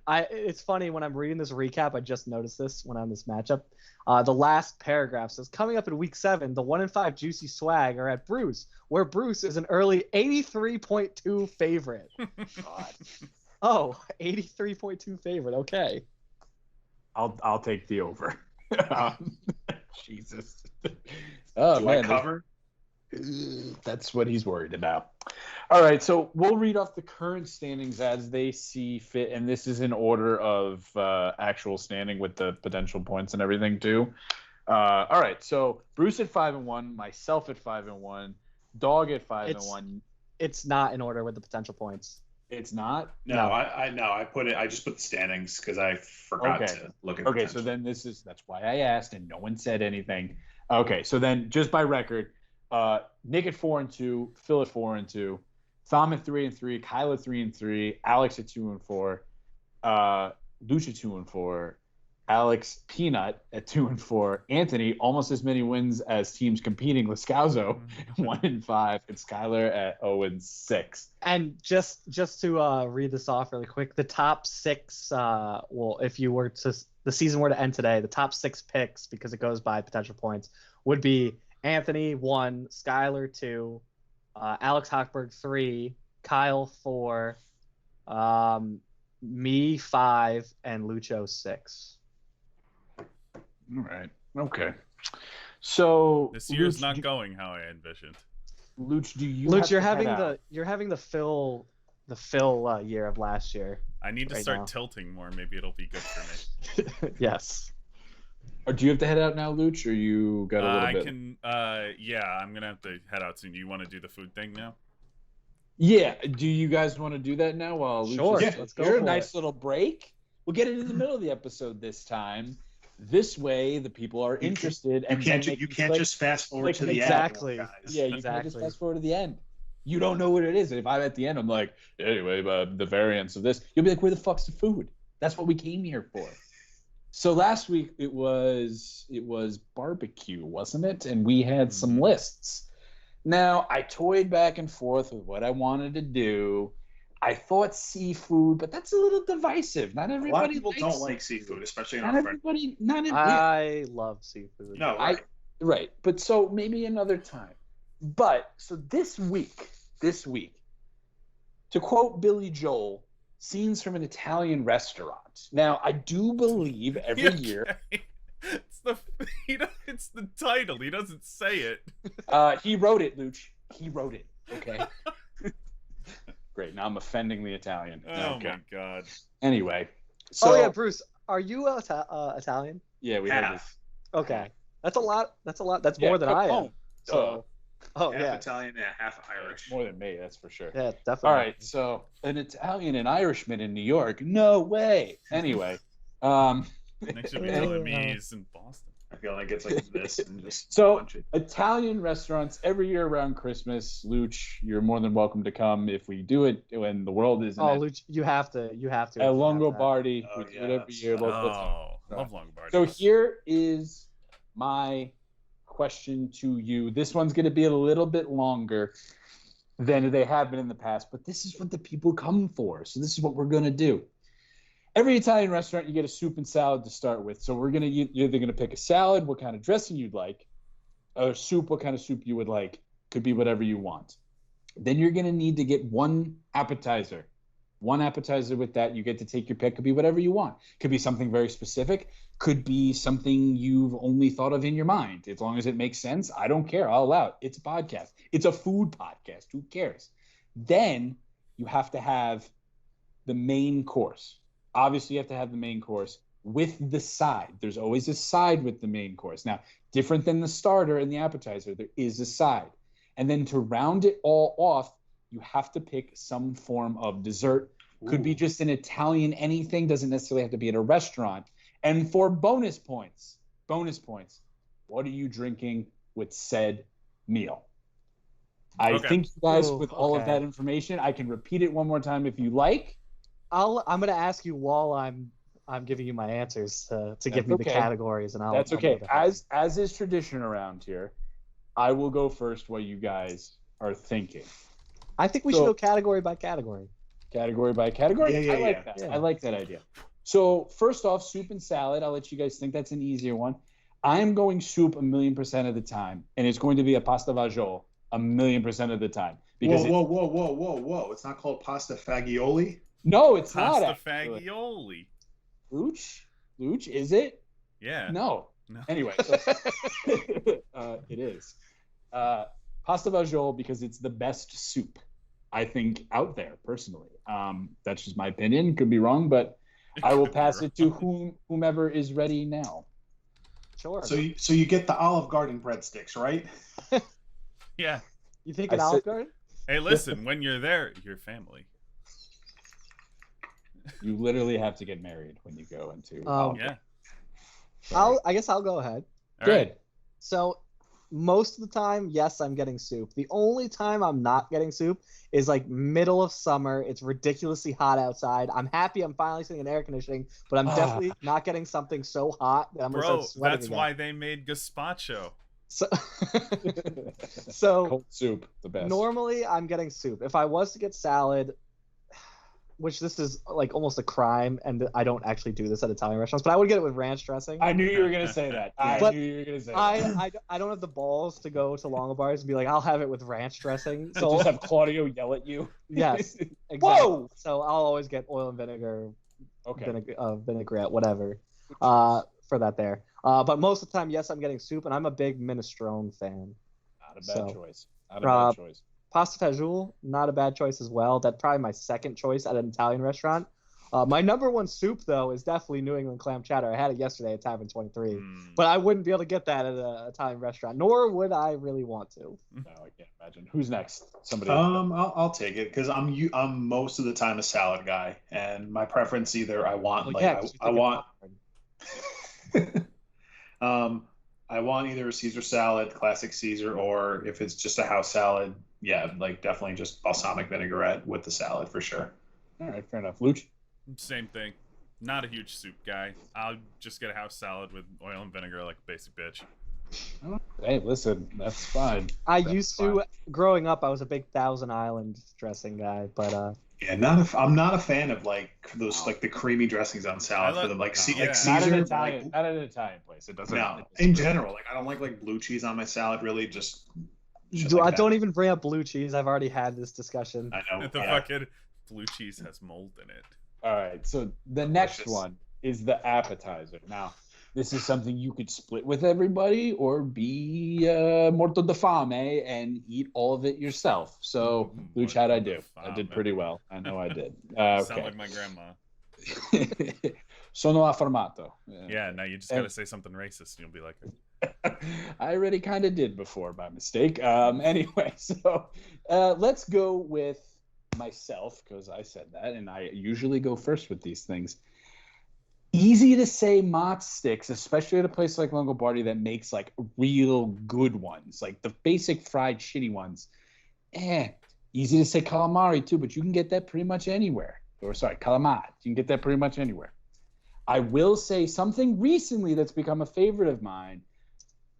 It's funny when I'm reading this recap. I just noticed this when on this matchup. The last paragraph says, "Coming up in Week 7, the 1-5 Juicy Swag are at Bruce, where Bruce is an early 83.2 favorite." God. Oh, 83.2 favorite. Okay. I'll take the over. Jesus. Oh, man. Cover? That's what he's worried about. All right, so we'll read off the current standings as they see fit, and this is in order of actual standing with the potential points and everything too. All right, so Bruce at 5-1, myself at 5-1, Dog at 5-1. It's not in order with the potential points. It's not? No. I just put the standings because I forgot to look at. Okay, so then that's why I asked, and no one said anything. Okay, so then just by record, Nick at 4-2, Phil at 4-2, Thom at 3-3, Kyle at 3-3, Alex at 2-4, Lucha 2-4, Alex Peanut at 2-4, Anthony almost as many wins as teams competing, Lascauso 1-5, and Skylar at 0-6. And just to read this off really quick, the top 6, if you were to the season were to end today, the top 6 picks, because it goes by potential points, would be Anthony 1, Skylar 2, Alex Hochberg 3, Kyle 4, me 5, and Lucho 6. All right. Okay. So this year's not going how I envisioned. Luch, you're having the Phil year of last year. I need to start tilting more. Maybe it'll be good for me. Yes. Or do you have to head out now, Luch, or you got a little bit? I can. Yeah, I'm gonna have to head out soon. Do you want to do the food thing now? Yeah. Do you guys want to do that now? Sure. Let's go. Here's a nice little break. We'll get it in the middle of the episode this time. This way, the people are interested. You can't just fast forward to the exactly. end. Guys. Yeah, you can't just fast forward to the end. You don't know what it is. And if I'm at the end, I'm like, anyway, the variants of this. You'll be like, where the fuck's the food? That's what we came here for. So last week it was barbecue, wasn't it? And we had some lists. Now, I toyed back and forth with what I wanted to do. I thought seafood, but that's a little divisive. Not everybody. A lot of people don't like seafood, especially in our friends. I love seafood. No, right. But so maybe another time. But so this week, to quote Billy Joel, scenes from an Italian restaurant. Now, I do believe every year. It's the title. He doesn't say it. He wrote it, Luch. He wrote it. Okay. Great. Now I'm offending the Italian. Oh my god. Anyway. So, yeah, Bruce, are you Italian? Yeah, we have this. Okay. That's a lot. That's more than I am. So. Oh half Italian, half Irish. More than me, that's for sure. Yeah, definitely. All right, so an Italian and Irishman in New York? No way. Anyway, next should be Vietnamese in Boston. I feel like it's like this and just so Italian restaurants every year around Christmas. Luch, you're more than welcome to come if we do it when the world is. Luch, you have to. At Longobardi, we do it every year. Love Longobardi. So here is my question to you. This one's going to be a little bit longer than they have been in the past, but this is what the people come for. So this is what we're going to do. Every Italian restaurant, you get a soup and salad to start with. So you're either going to pick a salad, what kind of dressing you'd like, or soup, what kind of soup you would like. Could be whatever you want. Then you're going to need to get one appetizer. One appetizer with that, you get to take your pick. Could be whatever you want. Could be something very specific. Could be something you've only thought of in your mind. As long as it makes sense, I don't care. I'll allow it. It's a podcast. It's a food podcast. Who cares? Then you have to have the main course. Obviously, you have to have the main course with the side. There's always a side with the main course. Now, different than the starter and the appetizer, there is a side. And then to round it all off, you have to pick some form of dessert. Could be just an Italian anything. Doesn't necessarily have to be at a restaurant. And for bonus points, what are you drinking with said meal? I think you guys, with all of that information, I can repeat it one more time if you like. I'm going to ask you while I'm giving you my answers to give me the categories, and That's okay. As is tradition around here, I will go first while you guys are thinking. I think we should go category by category. Category by category? Yeah, I like that. Yeah. I like that idea. So first off, soup and salad. I'll let you guys think. That's an easier one. I'm going soup 1,000,000% of the time, and it's going to be a pasta fagioli 1,000,000% of the time. Because whoa! It's not called pasta fagioli. No, it's not. Pasta fagioli. Luch, is it? Yeah. No. Anyway, so, it is. Pasta fagioli because it's the best soup, I think, out there, personally. That's just my opinion. Could be wrong, but I will pass it to whomever is ready now. Sure. So you get the Olive Garden breadsticks, right? Yeah. You think an Olive Garden? Hey, listen, when you're there, you're family. You literally have to get married when you go into Olive yeah. Garden. I guess I'll go ahead. Good. So most of the time, yes, I'm getting soup. The only time I'm not getting soup is like middle of summer. It's ridiculously hot outside. I'm happy I'm finally sitting in air conditioning, but I'm definitely not getting something so hot that I'm going to start sweating that's again. why they made gazpacho. So cold soup, the best. Normally, I'm getting soup. If I was to get salad, which this is like almost a crime, and I don't actually do this at Italian restaurants, but I would get it with ranch dressing. I knew you were gonna say that. I don't have the balls to go to Longobardi's and be like, I'll have it with ranch dressing. So just have Claudio yell at you. Yes, exactly. Whoa! So I'll always get oil and vinegar, vinaigrette, whatever, for that there. But most of the time, yes, I'm getting soup, and I'm a big minestrone fan. Not a bad choice. Not a bad choice. Pasta fagioli, not a bad choice as well. That's probably my second choice at an Italian restaurant. My number one soup, though, is definitely New England clam chowder. I had it yesterday at Tavern 23, but I wouldn't be able to get that at an Italian restaurant, nor would I really want to. No, I can't imagine. Who's next? Somebody. I'll take it because I'm most of the time a salad guy, and my preference either I want I want either a Caesar salad, classic Caesar, or if it's just a house salad, yeah, like definitely just balsamic vinaigrette with the salad for sure. All right, fair enough. Luch? Same thing. Not a huge soup guy. I'll just get a house salad with oil and vinegar like a basic bitch. Hey, listen, that's fine. Growing up, I was a big Thousand Island dressing guy, but yeah, I'm not a fan of like those like the creamy dressings on salad for them, like like Caesar. Not an Italian place. It doesn't. No, in general, like I don't like blue cheese on my salad. Really, just I don't even bring up blue cheese. I've already had this discussion. I know. The fucking blue cheese has mold in it. All right, so the next one is the appetizer. Now, this is something you could split with everybody or be morto da fame and eat all of it yourself. So, Luch, how'd I do? I did pretty well. I know I did. Okay. Sound like my grandma. Sono affermato. Yeah, now you just got to say something racist and you'll be like... I already kind of did before by mistake. Anyway, so let's go with myself because I said that, and I usually go first with these things. Easy to say mozz sticks, especially at a place like Longobardi that makes like real good ones, like the basic fried shitty ones. Easy to say calamari too, but you can get that pretty much anywhere. Or sorry, calamari. You can get that pretty much anywhere. I will say something recently that's become a favorite of mine.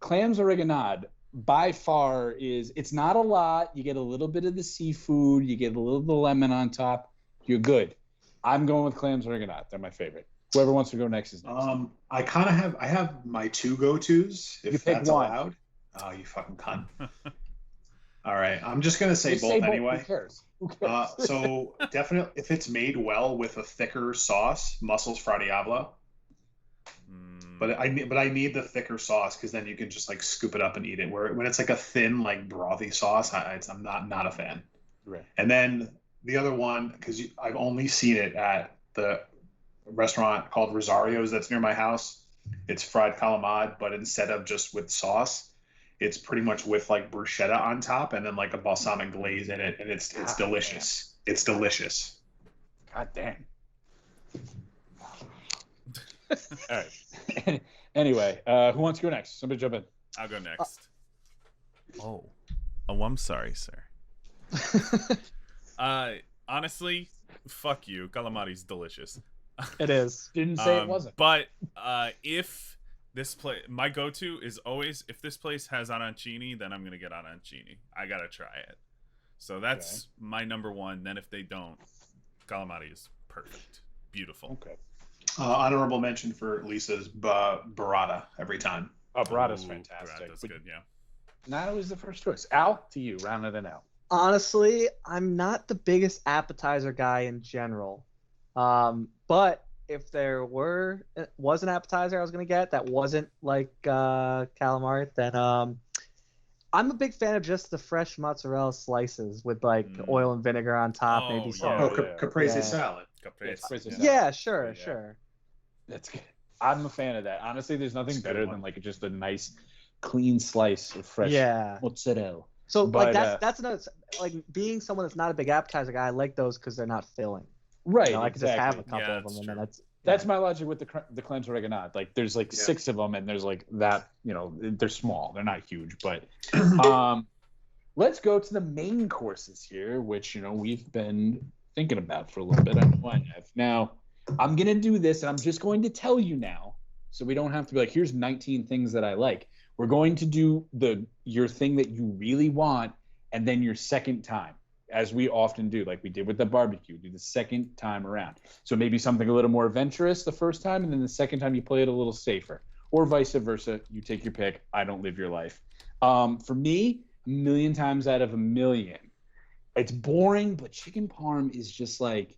Clams oreganade by far it's not a lot. You get a little bit of the seafood. You get a little of the lemon on top. You're good. I'm going with clams oreganade. They're my favorite. Whoever wants to go next is next. I have my two go-tos, if that's allowed. Oh, you fucking cunt. All right. I'm just going to say both anyway. Who cares? So definitely, if it's made well with a thicker sauce, Muscles Fra Diavolo. But I need the thicker sauce because then you can just like scoop it up and eat it. When it's like a thin, like brothy sauce, I'm not a fan. Right. And then the other one, because I've only seen it at the restaurant called Rosario's that's near my house. It's fried calamari, but instead of just with sauce, it's pretty much with like bruschetta on top and then like a balsamic glaze in it, and it's delicious. Damn. It's delicious. God damn. All right. Anyway, who wants to go next? Somebody jump in. I'll go next. Oh, I'm sorry, sir. Honestly, fuck you. Calamari's delicious. It is. Didn't say it wasn't. But if this place, my go-to is always if this place has arancini, then I'm gonna get arancini. I gotta try it. So that's my number one. Then if they don't, calamari is perfect, beautiful. Okay. Honorable mention for Lisa's burrata every time. Oh, burrata's fantastic. Burrata's good, yeah. Not always the first choice. Al, to you, round it out. Honestly, I'm not the biggest appetizer guy in general. But if there was an appetizer I was gonna get that wasn't like calamari, then I'm a big fan of just the fresh mozzarella slices with like oil and vinegar on top, maybe some. Caprese salad. Caprese. Yeah, sure. That's good. I'm a fan of that. Honestly, there's nothing better than like just a nice, clean slice of fresh mozzarella. So like that's another, like being someone that's not a big appetizer guy. I like those because they're not filling. Right. I could just have a couple of them, and then that's my logic with the clams oreganade. Like there's like 6 of them, and there's like that. They're small. They're not huge, but let's go to the main courses here, which we've been thinking about for a little bit. I know I have. Now I'm gonna do this, and I'm just going to tell you now, so we don't have to be like, here's 19 things that I like. We're going to do your thing that you really want, and then your second time, as we often do, like we did with the barbecue, do the second time around. So maybe something a little more adventurous the first time, and then the second time you play it a little safer, or vice versa. You take your pick. I don't live your life. For me, 1,000,000 times out of 1,000,000, it's boring, but chicken parm is just like,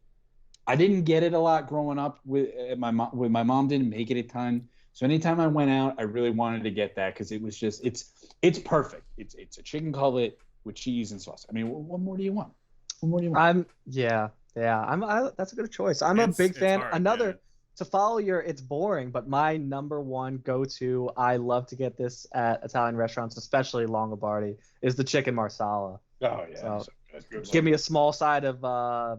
I didn't get it a lot growing up with my mom. My mom didn't make it a ton. So anytime I went out, I really wanted to get that because it was just it's perfect. It's a chicken cutlet with cheese and sauce. I mean, what more do you want? That's a good choice. I'm a big fan. To follow your, it's boring, but my number one go-to, I love to get this at Italian restaurants, especially Longobardi, is the chicken marsala. Oh yeah. So give me a small side of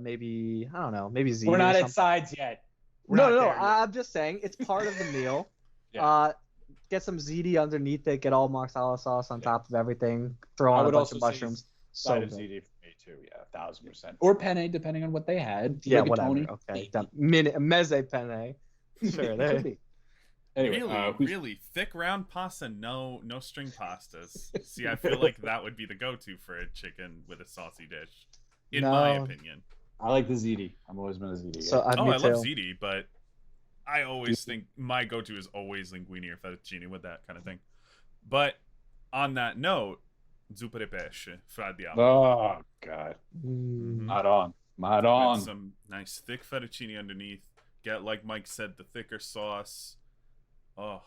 maybe ziti. We're not at sides yet. No. I'm just saying it's part of the meal. Get some ziti underneath it. Get all marsala sauce on top of everything. Throw on a bunch of mushrooms. Side of ziti for me too. Yeah, 1000%. Or penne, depending on what they had. Yeah, whatever. Okay, mezze penne. Sure, there could be. Anyway, really thick round pasta, no string pastas. See, I feel like that would be the go-to for a chicken with a saucy dish, in my opinion. I like the ziti. I've always been a ziti. So, I love ziti, but I always think my go-to is always linguine or fettuccine with that kind of thing. But on that note, zuppa de pesce, fra di apple. Oh God, not on. With some nice thick fettuccine underneath. Get, like Mike said, the thicker sauce. Oh,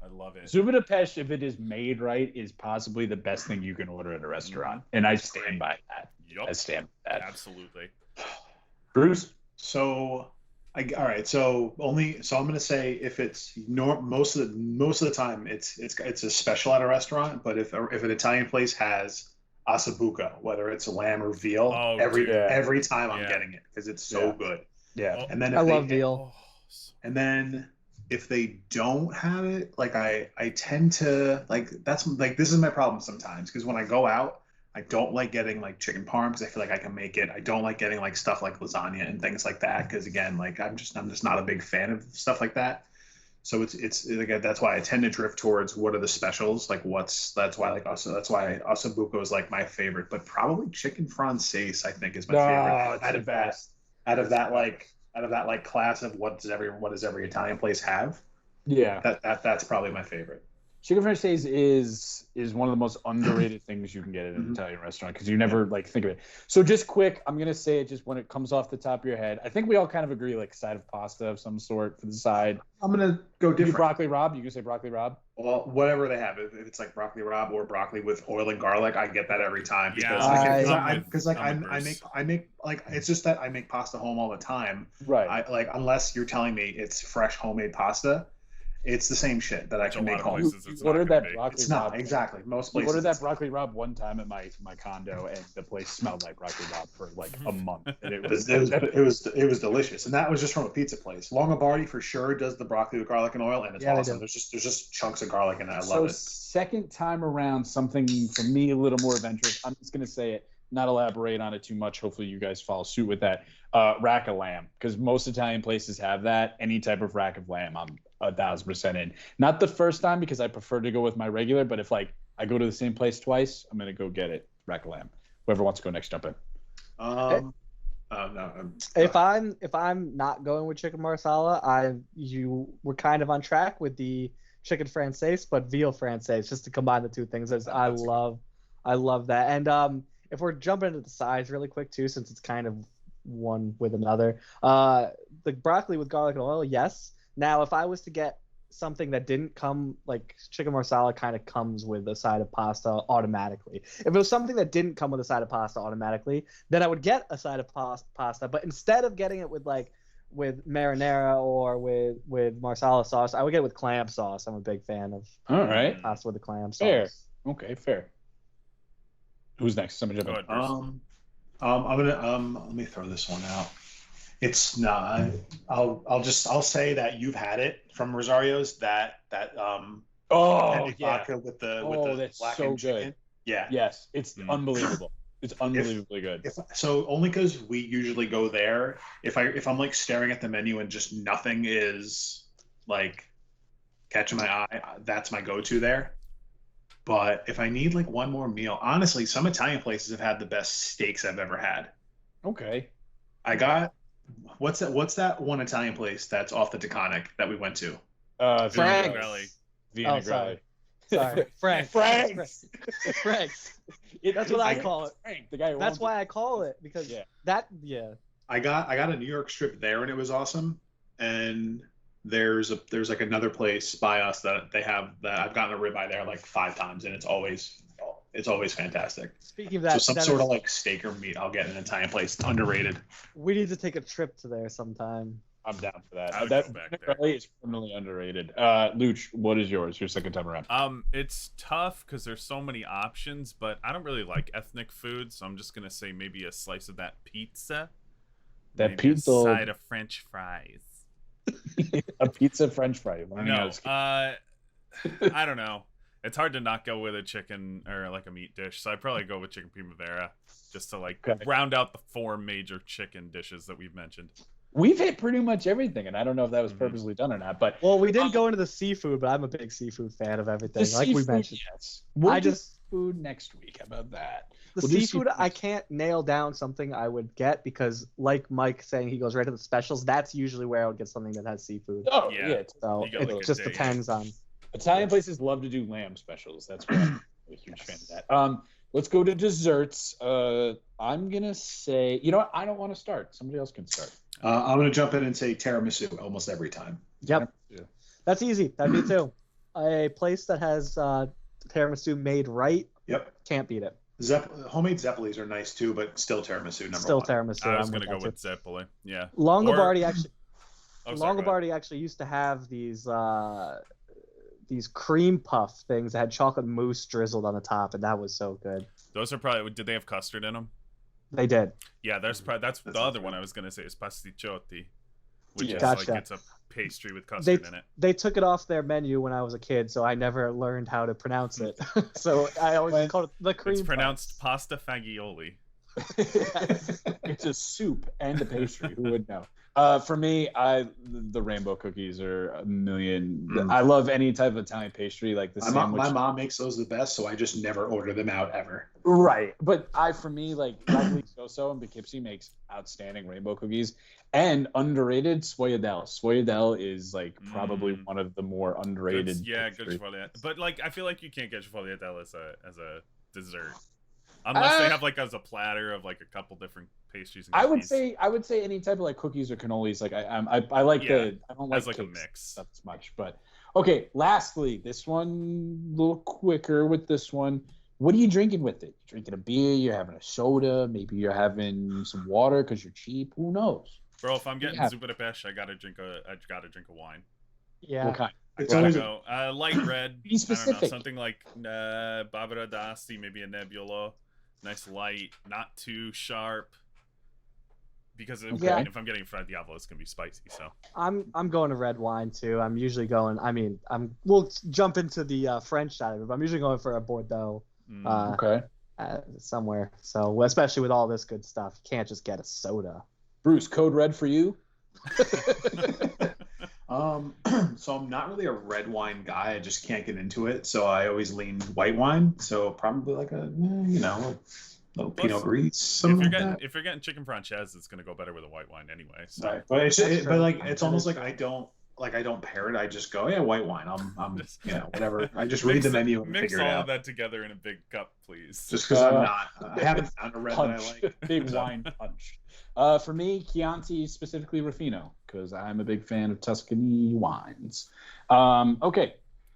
I love it. Zuppa de pesce, if it is made right, is possibly the best thing you can order at a restaurant, and I stand by that. Yep. I stand by that. Absolutely. Bruce. So, all right. So I'm gonna say if it's most of the time it's a special at a restaurant, but if an Italian place has ossobuco, whether it's lamb or veal, every time I'm getting it because it's so good. Yeah. And then I love veal. And then if they don't have it, like I tend to this is my problem sometimes because when I go out, I don't like getting like chicken parm because I feel like I can make it. I don't like getting like stuff like lasagna and things like that because again, like I'm just not a big fan of stuff like that. So it's again, that's why I tend to drift towards what are the specials, like that's why ossobuco is like my favorite, but probably chicken francaise I think is my favorite. Out of that class of what does every Italian place have? Yeah, that's probably my favorite. Chicken francaise is one of the most underrated things you can get at an Italian restaurant because you never like think of it. So just quick, I'm gonna say it just when it comes off the top of your head. I think we all kind of agree like side of pasta of some sort for the side. I'm gonna go different. Broccoli rabe. You can say broccoli rabe. Well, whatever they have, if it's like broccoli rabe or broccoli with oil and garlic, I get that every time because I make like it's just that I make pasta home all the time. Right. I like unless you're telling me it's fresh homemade pasta. It's the same shit that I can make home. Ordered that broccoli. It's not exactly most places. Ordered that broccoli rabe one time at my condo, and the place smelled like broccoli rabe for like a month. And it was delicious, and that was just from a pizza place. Longobardi for sure does the broccoli with garlic and oil, and it's awesome. There's just chunks of garlic in it. I love it. Second time around, something for me a little more adventurous. I'm just gonna say it, not elaborate on it too much. Hopefully, you guys follow suit with that. Rack of lamb, because most Italian places have that. Any type of rack of lamb, I'm 1000% in. Not the first time because I prefer to go with my regular, but if like I go to the same place twice, I'm gonna go get it. Rack of lamb. Whoever wants to go next, jump in. No. If I'm not going with chicken marsala, you were kind of on track with the chicken francaise, but veal francaise, just to combine the two things. I love that. And if we're jumping into the sides really quick too, since it's kind of one with another, the broccoli with garlic and oil, yes. Now, if I was to get something that didn't come, like chicken marsala kind of comes with a side of pasta automatically. If it was something that didn't come with a side of pasta automatically, then I would get a side of pasta. But instead of getting it with marinara or with marsala sauce, I would get it with clam sauce. I'm a big fan of pasta with the clam sauce. Fair. Okay, fair. Who's next? Somebody jump in. I'm gonna let me throw this one out. It's not. I'll say that you've had it from Rosario's. That vodka with the that's black so and chicken. good. Yeah. Yes, it's unbelievable. It's unbelievably good. So only because we usually go there. If I'm like staring at the menu and just nothing is like catching my eye, that's my go-to there. But if I need like one more meal, honestly, some Italian places have had the best steaks I've ever had. Okay. I got. What's that one Italian place that's off the Taconic that we went to? Frank's. Sorry. Frank's. That's what I call it. Frank, the guy. That's why I call it because I got a New York strip there and it was awesome. And there's like another place by us that they have that I've gotten a ribeye there like 5 times and it's always fantastic. Speaking of that, so sort of like steak or meat I'll get in an Italian place. It's underrated. We need to take a trip to there sometime. I'm down for that. That really is criminally underrated. Luch, what is yours? Your second time around. It's tough because there's so many options, but I don't really like ethnic food, so I'm just gonna say maybe a slice of that pizza. That pizza. A side of French fries. A pizza French fry. No, I don't know. It's hard to not go with a chicken or like a meat dish, so I'd probably go with chicken primavera just to like round out the 4 major chicken dishes that we've mentioned. We've hit pretty much everything, and I don't know if that was purposely done or not. But well, we didn't go into the seafood, but I'm a big seafood fan of everything. Like we mentioned, yes. We'll do food next week. How about that? The seafood, I can't nail down something I would get because, like Mike saying, he goes right to the specials. That's usually where I would get something that has seafood. Oh yeah. So it just depends on. Italian places love to do lamb specials. That's why I'm a huge fan of that. Let's go to desserts. I'm gonna say, you know what? I don't want to start. Somebody else can start. I'm gonna jump in and say tiramisu almost every time. Yep, that's easy. That'd be too. A place that has tiramisu made right. Yep, can't beat it. Homemade zeppelis are nice too, but still tiramisu number still one. Tiramisu. I was gonna go with zeppoli. Yeah. Longobardi actually. Longobardi actually used to have these cream puff things that had chocolate mousse drizzled on the top, and that was so good. Those are probably. Did they have custard in them? They did. Yeah, that's the other one I was gonna say is pasticciotti, which is gotcha. like it's a pastry with custard in it. They took it off their menu when I was a kid, so I never learned how to pronounce it. So I always called it the cream. It's pronounced pasta fagioli. It's a soup and a pastry. Who would know? For me, the rainbow cookies are a million. I love any type of Italian pastry, like the sandwich. My mom makes those the best, so I just never order them out ever. Right, but for me, like Lovely So and Poughkeepsie makes outstanding rainbow cookies, and underrated Sfogliatelle. Sfogliatelle is like probably one of the more underrated. Good Sfogliatelle. But like, I feel like you can't get Sfogliatelle as a dessert. Unless they have like as a platter of like a couple different pastries. And I would say any type of like cookies or cannolis. Like I like I don't like a mix stuff as much. But okay, lastly, this one a little quicker with this one. What are you drinking with it? You're drinking a beer. You're having a soda. Maybe you're having some water because you're cheap. Who knows? Bro, if I'm getting Zupa de Pesh, I gotta drink a wine. Yeah. What kind? It's always go light red. Be specific. I don't know, something like Barbara d'Asti, maybe a Nebbiolo. Nice light, not too sharp. Because if I'm getting a Fra Diavolo, it's gonna be spicy. So I'm going to red wine too. I'm usually going. I mean, we'll jump into the French side of it, but I'm usually going for a Bordeaux. Somewhere. So especially with all this good stuff, you can't just get a soda. Bruce, code red for you. So I'm not really a red wine guy. I just can't get into it. So I always lean white wine. So probably like a little Pinot Gris. If you're getting chicken franchise, it's gonna go better with a white wine anyway. So. Right. But it's almost like I don't pair it. I just go, white wine. I'm whatever. I just read the menu and mix figure it out. all of that together in a big cup, please. Just because I haven't found a red punch. that I like. Big wine punch. For me, Chianti, specifically Ruffino, because I'm a big fan of Tuscany wines. Okay,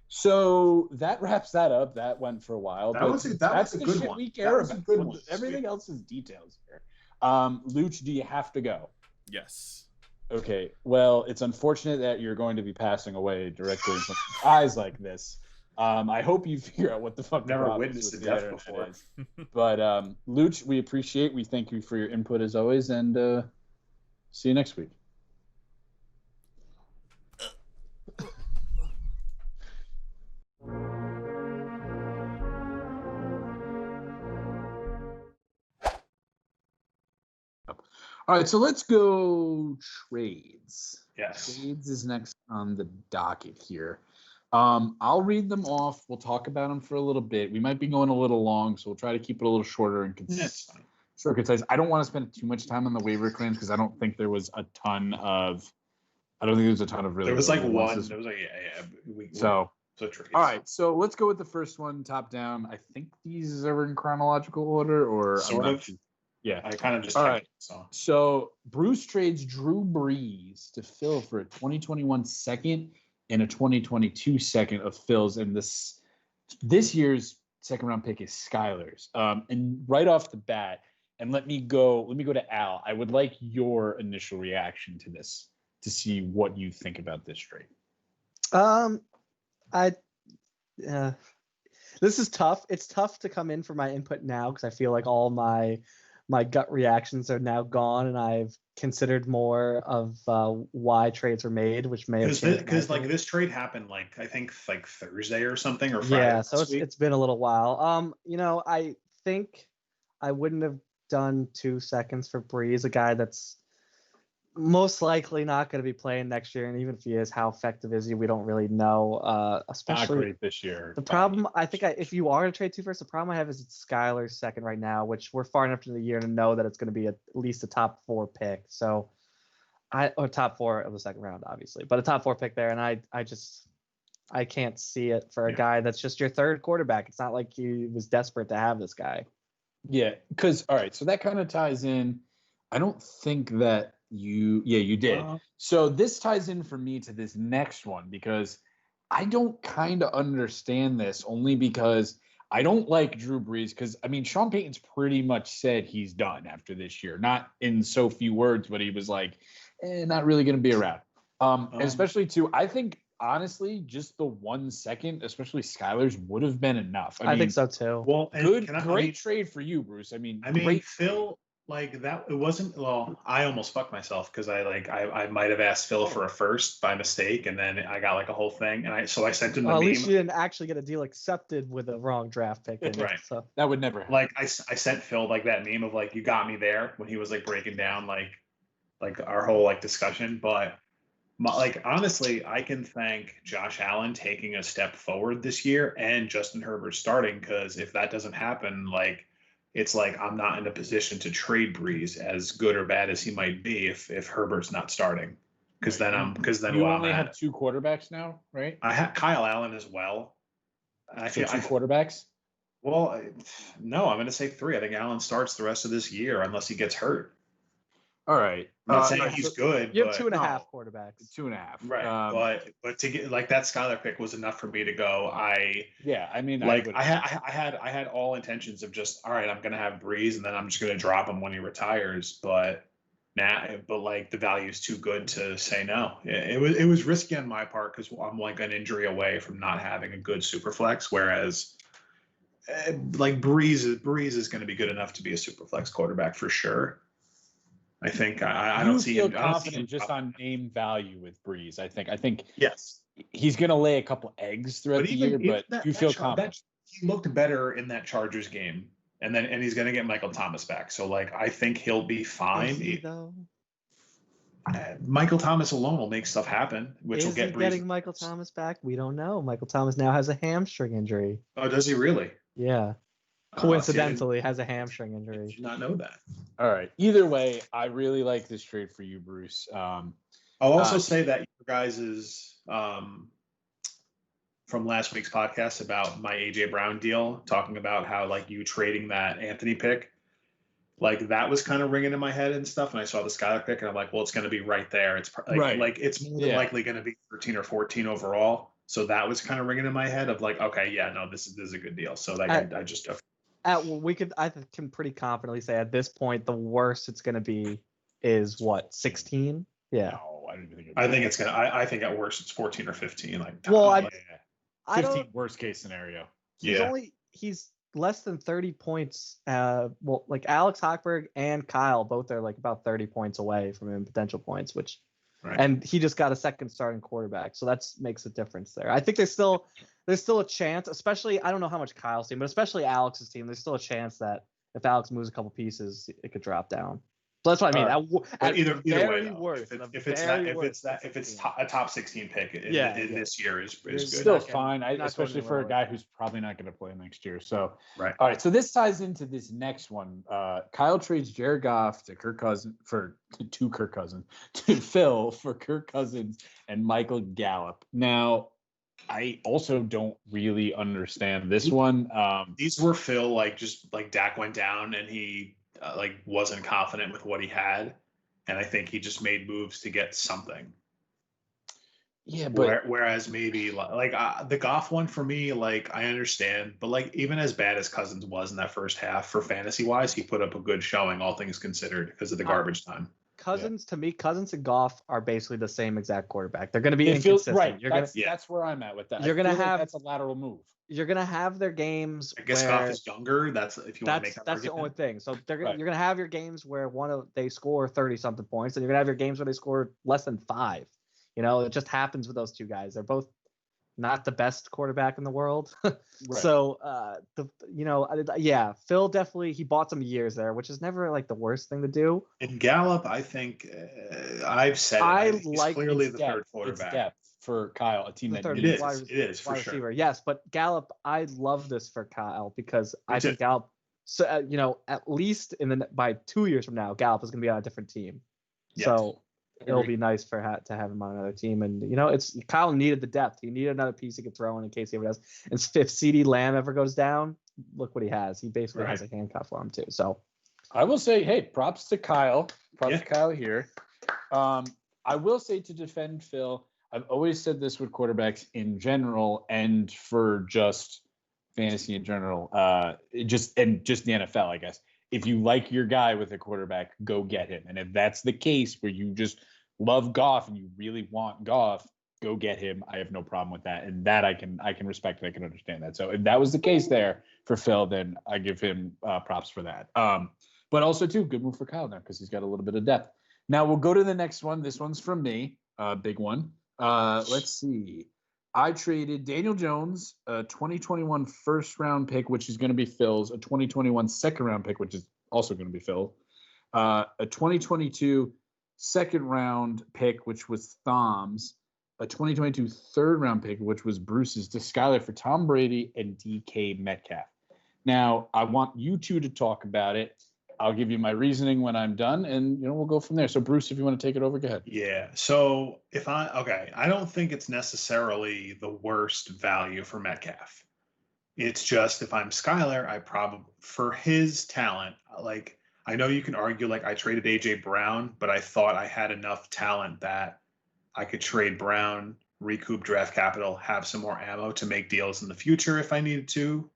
so that wraps that up. That went for a while. That's a good one. We care about. Good one. Everything else is details here. Luch, do you have to go? Yes. Okay. Well, it's unfortunate that you're going to be passing away directly from eyes like this. I hope you figure out what the fuck. Never witnessed a death before. But Luch, we thank you for your input as always, and see you next week. All right, so let's go trades. Yes. Trades is next on the docket here. I'll read them off. We'll talk about them for a little bit. We might be going a little long, so we'll try to keep it a little shorter and concise. I don't want to spend too much time on the waiver claims because I don't think there was a ton of really. There was like one. There was like So trades. All right, so let's go with the first one, top down. I think these are in chronological order, or sort of. Yeah, I kind of just. All right. So Bruce trades Drew Brees to Phil for a 2021 second and a 2022 second of Phil's, and this year's second round pick is Skylar's. And right off the bat, and let me go to Al. I would like your initial reaction to this to see what you think about this trade. This is tough. It's tough to come in for my input now because I feel like all my gut reactions are now gone, and I've considered more of why trades were made, which may have changed. Because like this trade happened like I think like Thursday or something or Friday. Yeah, so it's been a little while. I think I wouldn't have done 2 seconds for Breeze, a guy that's most likely not going to be playing next year, and even if he is, how effective is he? We don't really know. Especially not great this year. The problem, I think, if you are to trade 2 first, the problem I have is it's Skylar's second right now, which we're far enough into the year to know that it's going to be at least a top 4 pick. So, or top 4 of the second round, obviously, but a top 4 pick there, and I can't see it for a guy that's just your third quarterback. It's not like he was desperate to have this guy. Yeah, because all right, so that kind of ties in. I don't think that you did. So this ties in for me to this next one because I don't kind of understand this only because I don't like Drew Brees because I mean Sean Payton's pretty much said he's done after this year. Not in so few words, but he was like, not really going to be around. And especially too, I think honestly, just the 1 second, especially Skylar's, would have been enough. I mean, think so too. Well, great trade for you, Bruce. I mean, great Phil. Like that, it wasn't. Well, I almost fucked myself because I might have asked Phil for a first by mistake, and then I got like a whole thing, and I sent him the meme. At least you didn't actually get a deal accepted with a wrong draft pick. Right. So that would never happen. Like I sent Phil like that meme of like you got me there when he was like breaking down like our whole like discussion, but. Like honestly, I can thank Josh Allen taking a step forward this year and Justin Herbert starting because if that doesn't happen, like it's like I'm not in a position to trade Breeze as good or bad as he might be if Herbert's not starting. Because then you only have 2 quarterbacks now, right? I have Kyle Allen as well. So 2 quarterbacks? Well, no, I'm going to say 3. I think Allen starts the rest of this year unless he gets hurt. All right. I'm not saying he's good. You have 2.5 quarterbacks. 2.5. Right. But to get like that Skylar pick was enough for me to go. I had all intentions of just all right. I'm gonna have Breeze and then I'm just gonna drop him when he retires. But like the value is too good to say no. It was risky on my part because I'm like an injury away from not having a good super flex. Whereas like Breeze is going to be good enough to be a super flex quarterback for sure. I think I don't see him confident just on name value with Breeze. I think yes, he's going to lay a couple eggs throughout the year, but you feel confident. He looked better in that Chargers game, and he's going to get Michael Thomas back. So like I think he'll be fine. Michael Thomas alone will make stuff happen, which will get Breeze. Getting Michael Thomas back? We don't know. Michael Thomas now has a hamstring injury. Oh, does he really? Yeah. Coincidentally has a hamstring injury. I did not know that. All right. Either way, I really like this trade for you, Bruce. I'll also say that your guys' from last week's podcast about my AJ Brown deal, talking about how like you trading that Anthony pick, like that was kind of ringing in my head and stuff. And I saw the Skylar pick, and I'm like, well, it's going to be right there. It's like it's more than likely going to be 13 or 14 overall. So that was kind of ringing in my head of like, okay, yeah, no, this is a good deal. So like I just. I can pretty confidently say at this point the worst it's going to be is what 16. Yeah. No, I don't even think. I think it's gonna. I think at worst it's 14 or 15. Like. Well, 15 worst case scenario. He's less than 30 points. Like Alex Hochberg and Kyle both are like about 30 points away from him in potential points, which. Right. And he just got a second starting quarterback, so that makes a difference there. I think there's still a chance, especially I don't know how much Kyle's team, but especially Alex's team. There's still a chance that if Alex moves a couple pieces, it could drop down. So that's what I mean. Either way, worse, if it's a top 16 pick this year is good. Still fine, especially for a guy who's probably not going to play next year. So right. All right. So this ties into this next one. Kyle trades Jared Goff to Phil for Kirk Cousins and Michael Gallup. Now, I also don't really understand this one. These were Phil just like Dak went down and he. Wasn't confident with what he had, and I think he just made moves to get something. Yeah, but whereas maybe the Goff one for me, I understand, but even as bad as Cousins was in that first half for fantasy wise, he put up a good showing, all things considered, because of the garbage time. Cousins to me, Cousins and Goff are basically the same exact quarterback. They're going to be It feels inconsistent. right. That's where I'm at with that. You're going to have that's a lateral move. You're going to have their games. I guess Goff is younger. That's if you want to make that that's argument. the only thing. So you're going to have your games where they score 30 something points, and you're going to have your games where they score less than 5. It just happens with those two guys. They're both not the best quarterback in the world. So, Phil definitely, he bought some years there, which is never like the worst thing to do. And Gallup, I think I've said he's clearly the third quarterback. It's depth for Kyle, a team that it is for sure. Receiver. Yes, but Gallup, I love this for Kyle because I think Gallup, so at least by 2 years from now, Gallup is going to be on a different team. Yes. So it'll be nice to have him on another team. And it's Kyle needed the depth. He needed another piece he could throw in case he ever does. And if CeeDee Lamb ever goes down, look what he has. He basically has a handcuff on him too. So I will say, hey, props to Kyle. Props to Kyle here. I will say, to defend Phil, I've always said this with quarterbacks in general and for just fantasy in general, just the NFL, I guess. If you like your guy with a quarterback, go get him. And if that's the case where you just love Goff and you really want Goff, go get him. I have no problem with that. And that I can respect and I can understand that. So if that was the case there for Phil, then I give him props for that. But also, too, good move for Kyle now because he's got a little bit of depth. Now we'll go to the next one. This one's from me, big one. Let's see. I traded Daniel Jones, a 2021 first-round pick, which is going to be Phil's, a 2021 second-round pick, which is also going to be Phil, a 2022 second-round pick, which was Thom's, a 2022 third-round pick, which was Bruce's, to Skyler for Tom Brady and DK Metcalf. Now, I want you two to talk about it. I'll give you my reasoning when I'm done, and we'll go from there. So, Bruce, if you want to take it over, go ahead. Yeah. So I don't think it's necessarily the worst value for Metcalf. It's just if I'm Skyler, I probably, for his talent, like I know you can argue like I traded AJ Brown, but I thought I had enough talent that I could trade Brown, recoup draft capital, have some more ammo to make deals in the future if I needed to.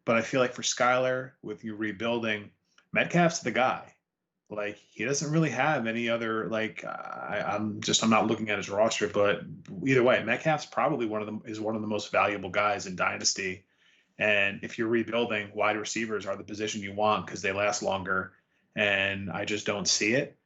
But I feel like for Skyler, with you rebuilding, Metcalf's the guy. Like he doesn't really have any other I'm not looking at his roster, but either way, Metcalf's probably one of the most valuable guys in Dynasty. And if you're rebuilding, wide receivers are the position you want because they last longer. And I just don't see it.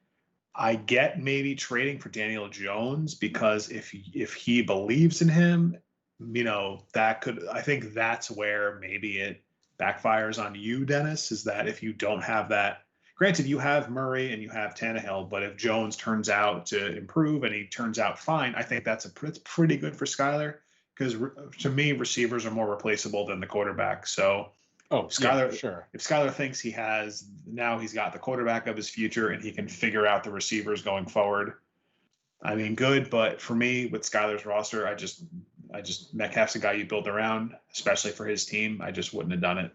I get maybe trading for Daniel Jones because if he believes in him, I think that's where maybe it backfires on you, Dennis, is that if you don't have that, granted you have Murray and you have Tannehill, but if Jones turns out to improve and he turns out fine, I think that's pretty good for Skyler because to me, receivers are more replaceable than the quarterback. So Skyler, sure. If Skyler thinks he's got the quarterback of his future and he can figure out the receivers going forward, I mean, good. But for me, with Skyler's roster, I just Metcalf's a guy you build around, especially for his team. I just wouldn't have done it.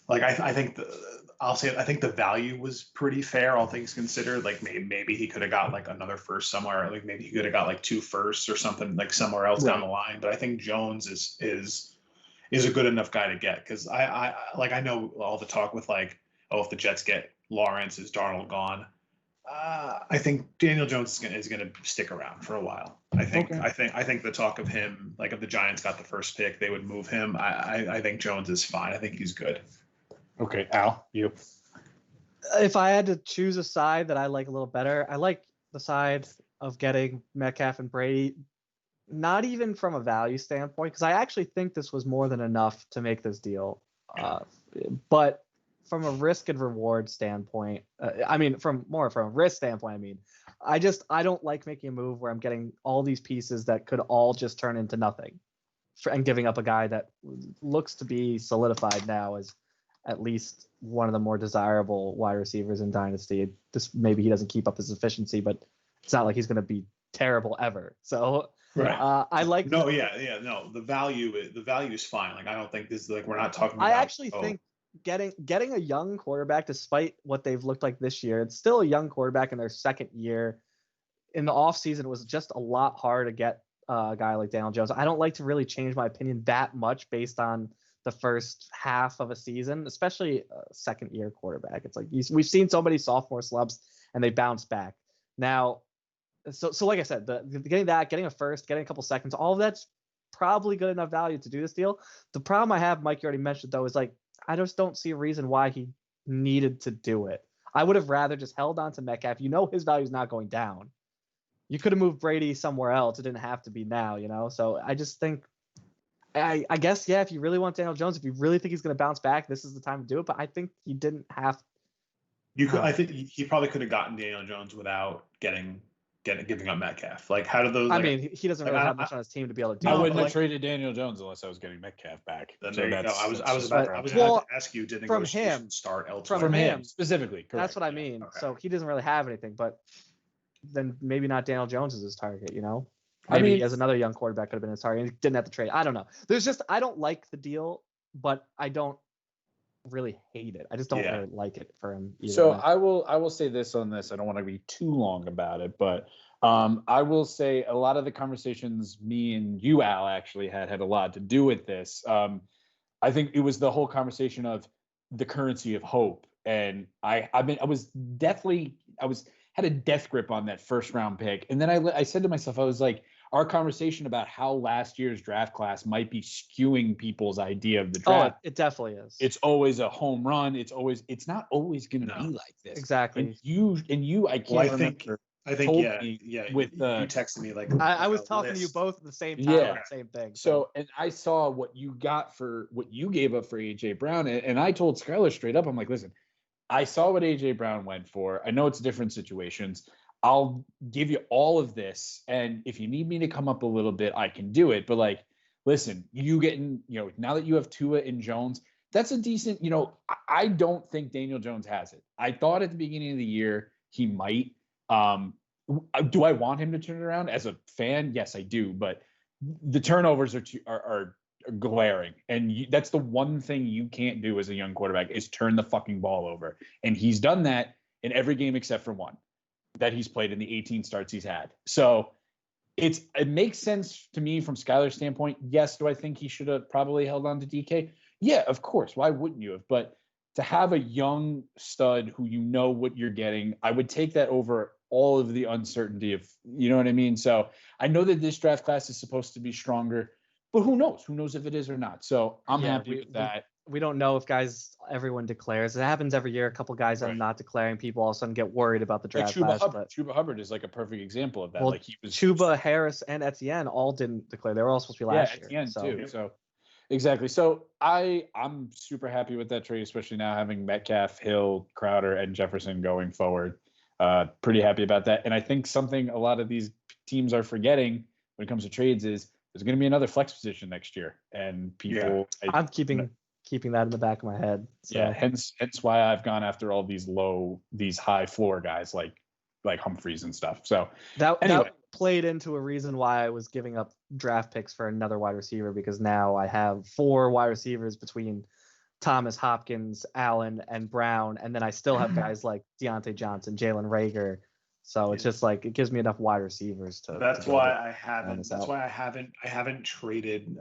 Like I think the value was pretty fair, all things considered. Like maybe he could have got like another first somewhere. Like maybe he could have got like 2 firsts or something like somewhere else down the line. But I think Jones is a good enough guy to get because I know all the talk with like, if the Jets get Lawrence, is Darnold gone? I think Daniel Jones is going to stick around for a while. I think the talk of him, like if the Giants got the first pick, they would move him. I think Jones is fine. I think he's good. Okay, Al, you. If I had to choose a side that I like a little better, I like the side of getting Metcalf and Brady. Not even from a value standpoint, because I actually think this was more than enough to make this deal. But from a risk and reward standpoint, from a risk standpoint, I don't like making a move where I'm getting all these pieces that could all just turn into nothing, and giving up a guy that looks to be solidified now as at least one of the more desirable wide receivers in Dynasty. Maybe he doesn't keep up his efficiency, but it's not like he's going to be terrible ever. So. Right. I like. No, no. The value is fine. Like I don't think this is like we're not talking about. I actually think getting a young quarterback, despite what they've looked like this year, it's still a young quarterback in their second year. In the offseason, it was just a lot harder to get a guy like Daniel Jones. I don't like to really change my opinion that much based on the first half of a season, especially a second-year quarterback. It's like we've seen so many sophomore slumps, and they bounce back. Now, so like I said, getting a first, getting a couple seconds, all of that's probably good enough value to do this deal. The problem I have, Mike, you already mentioned though, is like I just don't see a reason why he needed to do it. I would have rather just held on to Metcalf. His value is not going down. You could have moved Brady somewhere else. It didn't have to be now, So I just think, I guess, yeah, if you really want Daniel Jones, if you really think he's going to bounce back, this is the time to do it. But I think he didn't have. I think he probably could have gotten Daniel Jones without giving up Metcalf. Like, how do those? I mean, he doesn't really have much on his team to be able to do. I wouldn't have traded Daniel Jones unless I was getting Metcalf back. Then there you go. I was about to ask you, did negotiation start elsewhere? From him specifically. Correct. That's what I mean. Okay. So he doesn't really have anything, but then maybe not Daniel Jones is his target. Maybe as another young quarterback could have been his target. He didn't have to trade. I don't know. I don't like the deal, but I don't really hate it. I just don't really like it for him either. So I will say this on this. I don't want to be too long about it, but I will say a lot of the conversations me and you, Al, actually had a lot to do with this. I think it was the whole conversation of the currency of hope, and I had a death grip on that first round pick, and then I said to myself, I was like, our conversation about how last year's draft class might be skewing people's idea of the draft. Oh, it definitely is. It's always a home run. It's not always going to be like this. Exactly. And you, I can't remember. I think With you texted me like I was talking to you both at the same time. Yeah. Same thing. So and I saw what you got for what you gave up for AJ Brown, and I told Skylar straight up, I'm like, listen, I saw what AJ Brown went for. I know it's different situations. I'll give you all of this, and if you need me to come up a little bit, I can do it. But like, listen, you getting, now that you have Tua and Jones, that's a decent, I don't think Daniel Jones has it. I thought at the beginning of the year he might. Do I want him to turn it around as a fan? Yes, I do. But the turnovers are glaring, and that's the one thing you can't do as a young quarterback is turn the fucking ball over. And he's done that in every game except for one that he's played in the 18 starts he's had. So it makes sense to me from Skylar's standpoint. Yes, do I think he should have probably held on to DK? Yeah, of course. Why wouldn't you have? But to have a young stud who what you're getting, I would take that over all of the uncertainty of, you know what I mean? So I know that this draft class is supposed to be stronger, but who knows? Who knows if it is or not? So I'm happy with that. We don't know if everyone declares. It happens every year. A couple guys are not declaring. People all of a sudden get worried about the draft class. Chuba Hubbard is like a perfect example of that. Well, like he was Chuba, Harris, and Etienne all didn't declare. They were all supposed to be last year. Etienne too. So exactly. So I'm super happy with that trade, especially now having Metcalf, Hill, Crowder, and Jefferson going forward. Pretty happy about that. And I think something a lot of these teams are forgetting when it comes to trades is there's going to be another flex position next year, and people. Yeah. I'm keeping that in the back of my head. So. Yeah, hence why I've gone after all these high floor guys like Humphreys and stuff. So that played into a reason why I was giving up draft picks for another wide receiver, because now I have 4 wide receivers between Thomas, Hopkins, Allen, and Brown, and then I still have guys like Deontay Johnson, Jalen Reagor. So it's just like it gives me enough wide receivers to. That's why I haven't. That's why I haven't traded.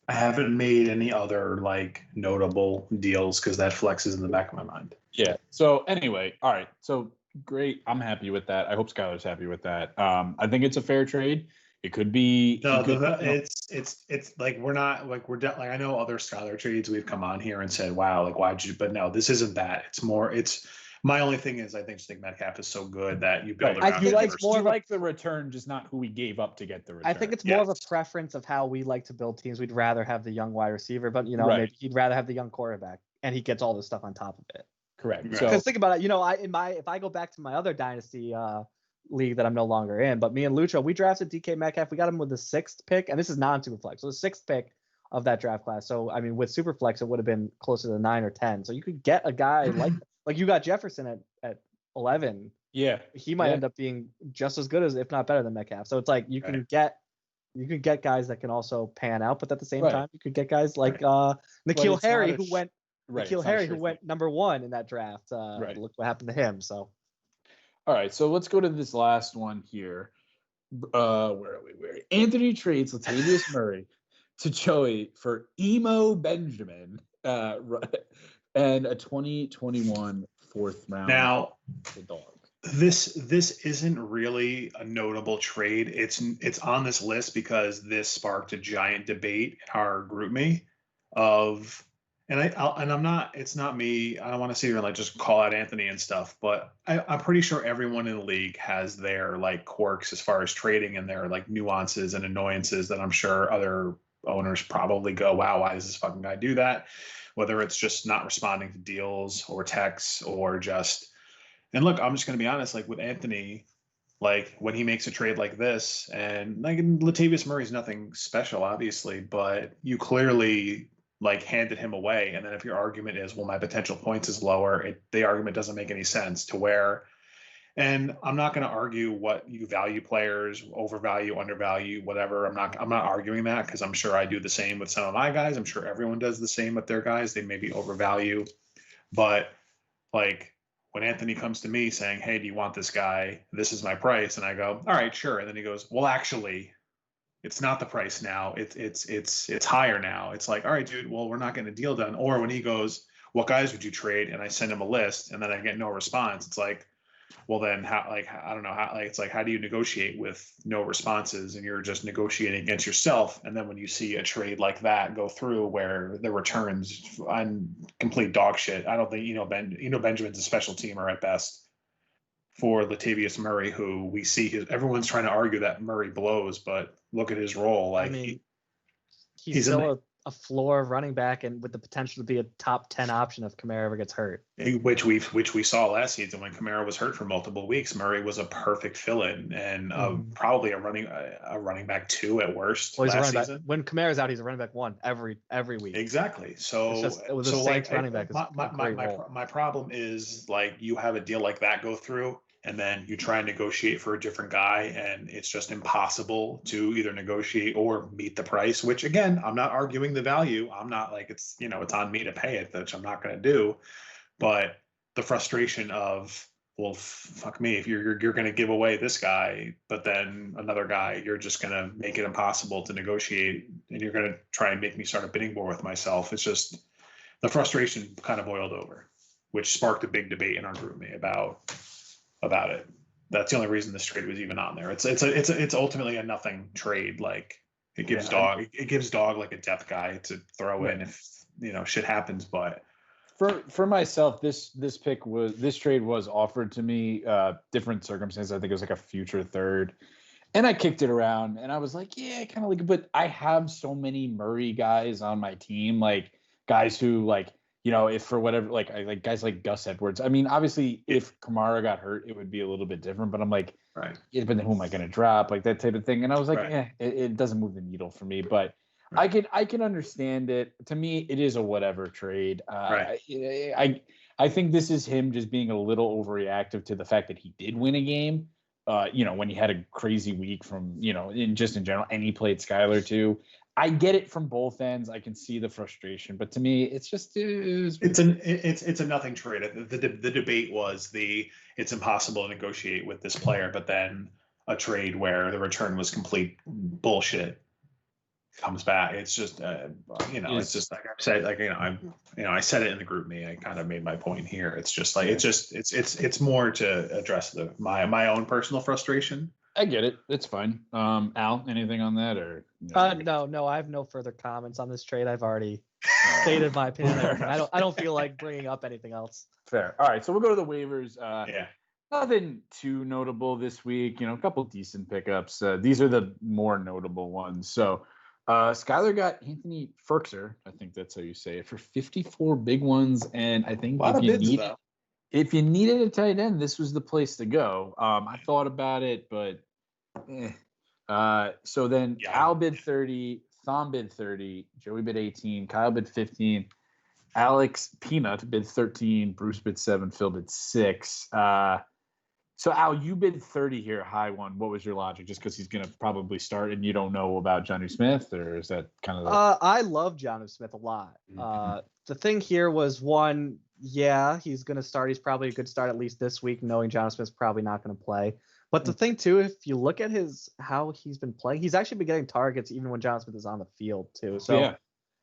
I haven't made any other like notable deals because that flex is in the back of my mind. Yeah. So anyway, all right. So great. I'm happy with that. I hope Skylar's happy with that. I think it's a fair trade. It could be. No, it's like we're not like like I know other Skylar trades we've come on here and said, wow, like why'd you? But no, this isn't that. It's more. It's my only thing is I think Metcalf is so good that you build around. You like the return, just not who we gave up to get the return. I think it's more of a preference of how we like to build teams. We'd rather have the young wide receiver, but maybe he'd rather have the young quarterback, and he gets all this stuff on top of it. Correct. Because so, think about it. If I go back to my other dynasty league that I'm no longer in, but me and Lucho, we drafted DK Metcalf. We got him with the 6th pick, and this is non-superflex, so the 6th pick of that draft class. So I mean, with superflex, it would have been closer to 9 or 10. So you could get a guy like you got Jefferson at 11. Yeah, he might end up being just as good as, if not better than Metcalf. So it's like you can get guys that can also pan out, but at the same time, you could get guys like N'Keal Harry who went. N'Keal Harry, who went number 1 in that draft. Look what happened to him. So, all right. So let's go to this last one here. Where are we? Anthony trades Latavius Murray to Joey for Emo Benjamin and a 2021 fourth round. Now, dog. This isn't really a notable trade. It's on this list because this sparked a giant debate in our GroupMe of, and I'm not. It's not me. I don't want to sit here and like just call out Anthony and stuff, but I'm pretty sure everyone in the league has their like quirks as far as trading and their like nuances and annoyances that I'm sure other owners probably go, wow, why does this fucking guy do that? Whether it's just not responding to deals or texts or just. And look, I'm just going to be honest, like with Anthony, like when he makes a trade like this, and like Latavius Murray's nothing special, obviously, but you clearly like handed him away. And then if your argument is, well, my potential points is lower, the argument doesn't make any sense to where, and I'm not going to argue what you value players, overvalue, undervalue, whatever. I'm not arguing that because I'm sure I do the same with some of my guys. I'm sure everyone does the same with their guys. They maybe overvalue, but like, when Anthony comes to me saying, hey, do you want this guy? This is my price. And I go, all right, sure. And then he goes, well, actually, it's not the price now. It's higher now. It's like, all right, dude, well, we're not getting a deal done. Or when he goes, what guys would you trade? And I send him a list and then I get no response. It's like, well, then how, like, I don't know how, like, it's like, how do you negotiate with no responses and you're just negotiating against yourself? And then when you see a trade like that go through where the returns on complete dog shit, I don't think, Benjamin's a special teamer at best for Latavius Murray, who we see everyone's trying to argue that Murray blows, but look at his role. Like, I mean, he's still a floor running back and with the potential to be a top 10 option if Kamara ever gets hurt. Which we saw last season when Kamara was hurt for multiple weeks. Murray was a perfect fill-in and probably a running back 2 at worst. Well, he's last a running season. back. When Kamara's out, he's a running back 1 every week. Exactly. So it was a Saints running back. My problem is like you have a deal like that go through. And then you try and negotiate for a different guy, and it's just impossible to either negotiate or meet the price, which again, I'm not arguing the value. I'm not like it's on me to pay it, which I'm not going to do. But the frustration of, well, fuck me, if you're going to give away this guy, but then another guy, you're just going to make it impossible to negotiate, and you're going to try and make me start a bidding war with myself. It's just the frustration kind of boiled over, which sparked a big debate in our GroupMe about it. That's the only reason this trade was even on there. It's ultimately a nothing trade. Like it gives dog like a depth guy to throw in if shit happens. But for myself, this trade was offered to me, different circumstances. I think it was like a future third, and I kicked it around and I was like, yeah, kind of like, but I have so many Murray guys on my team, like guys who like. If for whatever, like guys like Gus Edwards. I mean, obviously, if Kamara got hurt, it would be a little bit different. But I'm like, right. Yeah, but then who am I going to drop? Like that type of thing. And I was like, right. It doesn't move the needle for me. But right. I can understand it. To me, it is a whatever trade. Right. I think this is him just being a little overreactive to the fact that he did win a game. When he had a crazy week from in general, and he played Skylar too. I get it from both ends. I can see the frustration, but to me, it's just it's a nothing trade. The debate was it's impossible to negotiate with this player, but then a trade where the return was complete bullshit comes back. It's just it's just like I've said, like I said it in the GroupMe. I kind of made my point here. It's just like it's more to address my own personal frustration. I get it. It's fine. Al, anything on that or? No. I have no further comments on this trade. I've already stated my opinion. I don't feel like bringing up anything else. Fair. All right, so we'll go to the waivers. Yeah. Nothing too notable this week. A couple decent pickups. These are the more notable ones. So, Skylar got Anthony Ferkser. I think that's how you say it, for 54 big ones, and I think if you needed a tight end, this was the place to go. I thought about it, but so then Al bid 30, Thom bid 30, Joey bid 18, Kyle bid 15, Alex Peanut bid 13, Bruce bid 7, Phil bid 6. So Al, you bid 30 here, high one. What was your logic? Just because he's going to probably start and you don't know about Jonnu Smith, or is that kind of I love Jonnu Smith a lot. Mm-hmm. The thing here was one, he's going to start. He's probably a good start at least this week, knowing Jonnu Smith's probably not going to play. But the thing too, if you look at how he's been playing, he's actually been getting targets even when John Smith is on the field too. So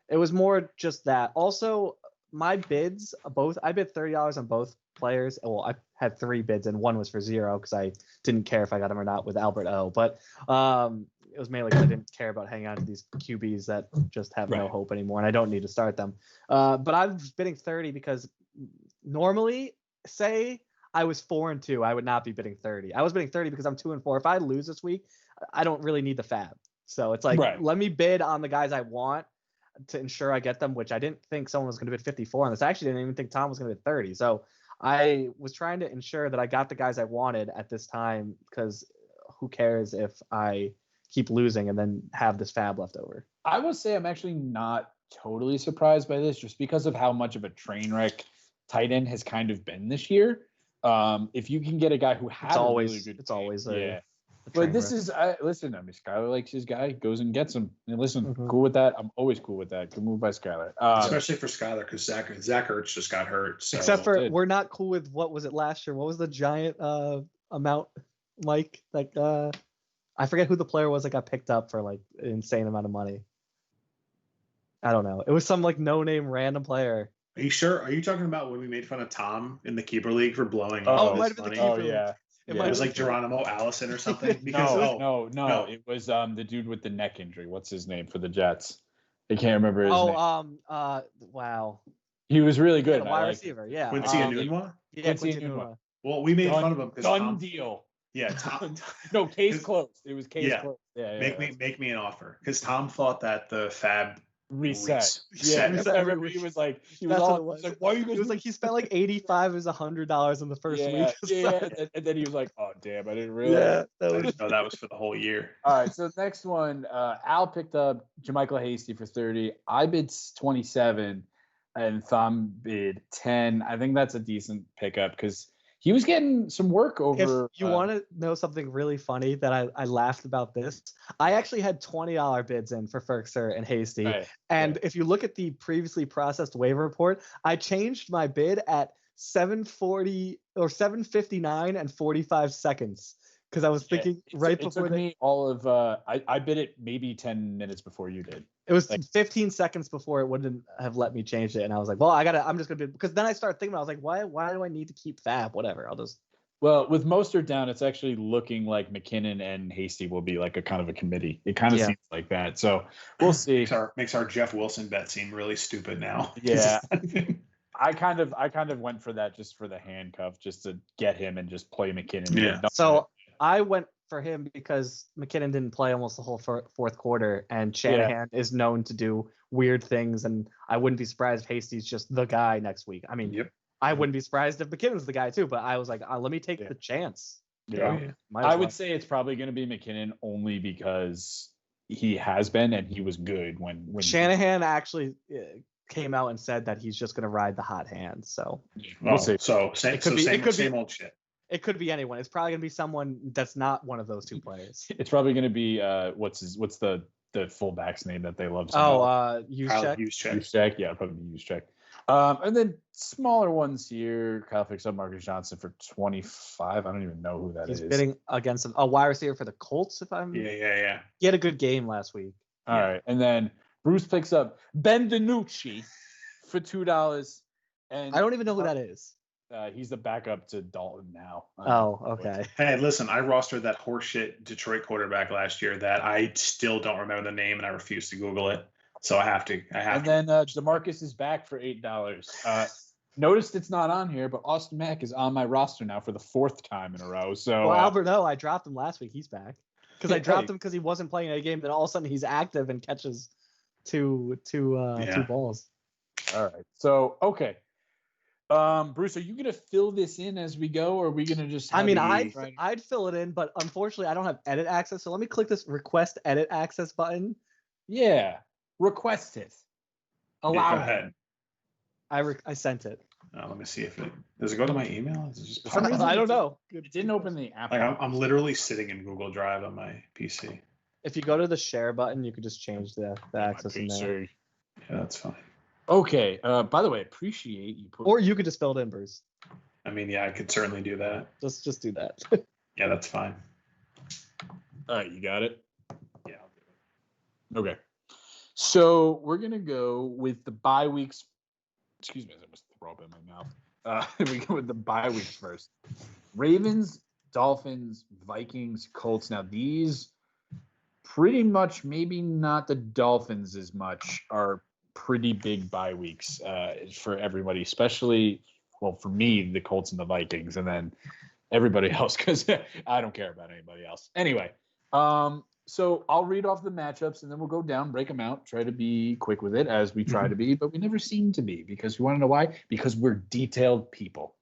it was more just that. Also, my bids, I bid $30 on both players. Well, I had 3 bids and one was for 0 because I didn't care if I got him or not with Albert O. But it was mainly because I didn't care about hanging on to these QBs that just have no hope anymore, and I don't need to start them. But I'm bidding 30 because normally, say I was 4-2, I would not be bidding 30. I was bidding 30 because I'm 2-4. If I lose this week, I don't really need the fab. So it's like, let me bid on the guys I want to ensure I get them, which I didn't think someone was going to bid 54 on this. I actually didn't even think Tom was going to bid 30. So I was trying to ensure that I got the guys I wanted at this time, because who cares if I keep losing and then have this fab left over. I will say I'm actually not totally surprised by this, just because of how much of a train wreck tight end has kind of been this year. If you can get a guy who has really good, it's always But this is, listen, I mean, Skylar likes his guy, goes and gets him. And listen, cool with that. I'm always cool with that. Good move by Skylar. Especially for Skylar, because Zach Ertz just got hurt. So. Except for we're not cool with, what was it last year? What was the giant amount, Mike? Like, I forget who the player was that got picked up for like an insane amount of money. I don't know. It was some like no-name random player. Are you sure? Are you talking about when we made fun of Tom in the Keeper League for blowing all his money? It was like Geronimo Allison or something. Because no. It was the dude with the neck injury. What's his name for the Jets? I can't remember his name. Wow. He was really good. Wide receiver, Quincy Enunwa? Yeah, Quincy Enunwa. Well, we made fun of him because Done deal. Yeah, Tom. No, case closed. It was case closed. Yeah. Make me an offer, because Tom thought that the fab reset. Yeah, I remember he was like, why are you guys? He was like, he spent like $85 is $100 in the first week. Yeah, and then he was like, oh damn, I didn't realize. Yeah, that was for the whole year. All right, so next one, Al picked up JaMychal Hasty for 30. I bid 27, and Thom bid 10. I think that's a decent pickup because he was getting some work over. If you want to know something really funny that I laughed about this, I actually had $20 bids in for Ferkser and Hasty. Right. And if you look at the previously processed waiver report, I changed my bid at 7:40 or 7:59 and 45 seconds. Because I was thinking before me all of I bid it maybe 10 minutes before you did. It was like 15 seconds before it wouldn't have let me change it, and I was like, well, I'm just gonna bid, because then I started thinking, I was like, why do I need to keep fab? Whatever, I'll just. Well, with Mostert down, it's actually looking like McKinnon and Hasty will be like a kind of a committee. It kind of seems like that. So we'll see. Makes our Jeff Wilson bet seem really stupid now. Yeah. I kind of went for that just for the handcuff, just to get him and just play McKinnon. Yeah. So I went for him because McKinnon didn't play almost the whole fourth quarter, and Shanahan is known to do weird things, and I wouldn't be surprised if Hasty's just the guy next week. I mean, I wouldn't be surprised if McKinnon's the guy too, but I was like, let me take the chance. I would say it's probably going to be McKinnon, only because he has been, and he was good when Shanahan actually came out and said that he's just going to ride the hot hand. So we'll see. So same old shit. It could be anyone. It's probably going to be someone that's not one of those two players. It's probably going to be what's the fullback's name that they love so much? Juszczyk. Yeah, probably Juszczyk. And then smaller ones here. Kyle picks up Marcus Johnson for 25. I don't even know who that is. He's bidding against a wide receiver for the Colts. Yeah. He had a good game last week. All right, and then Bruce picks up Ben DiNucci for $2. And I don't even know who that is. He's the backup to Dalton now. Oh, okay. Hey, listen, I rostered that horseshit Detroit quarterback last year that I still don't remember the name, and I refuse to Google it. So I have to. And then DeMarcus is back for $8. Noticed it's not on here, but Austin Mack is on my roster now for the 4th time in a row. So Albert, no, I dropped him last week. He's back because I dropped him because he wasn't playing a game. Then all of a sudden he's active and catches two balls. All right. So okay. Bruce, are you gonna fill this in as we go, or are we gonna just? I'd fill it in, but unfortunately, I don't have edit access. So let me click this request edit access button. Yeah, request it. Allow it. I sent it. Let me see if does it go to my email? Is it just I don't know. It didn't open the app. I'm literally sitting in Google Drive on my PC. If you go to the share button, you could just change the access in there. Yeah, that's fine. Okay. By the way, appreciate you. Or you could just fill it in, Bruce. I mean, yeah, I could certainly do that. Just do that. Yeah, that's fine. All right, you got it? Yeah, I'll do it. Okay. So we're going to go with the bye weeks. Excuse me, I almost throw up in my mouth. We go with the bye weeks first. Ravens, Dolphins, Vikings, Colts. Now, these pretty much, maybe not the Dolphins as much, are pretty big bye weeks for everybody, especially, well, for me, the Colts and the Vikings, and then everybody else, because I don't care about anybody else. Anyway, so I'll read off the matchups, and then we'll go down, break them out, try to be quick with it, as we try to be, but we never seem to be, because you want to know why? Because we're detailed people.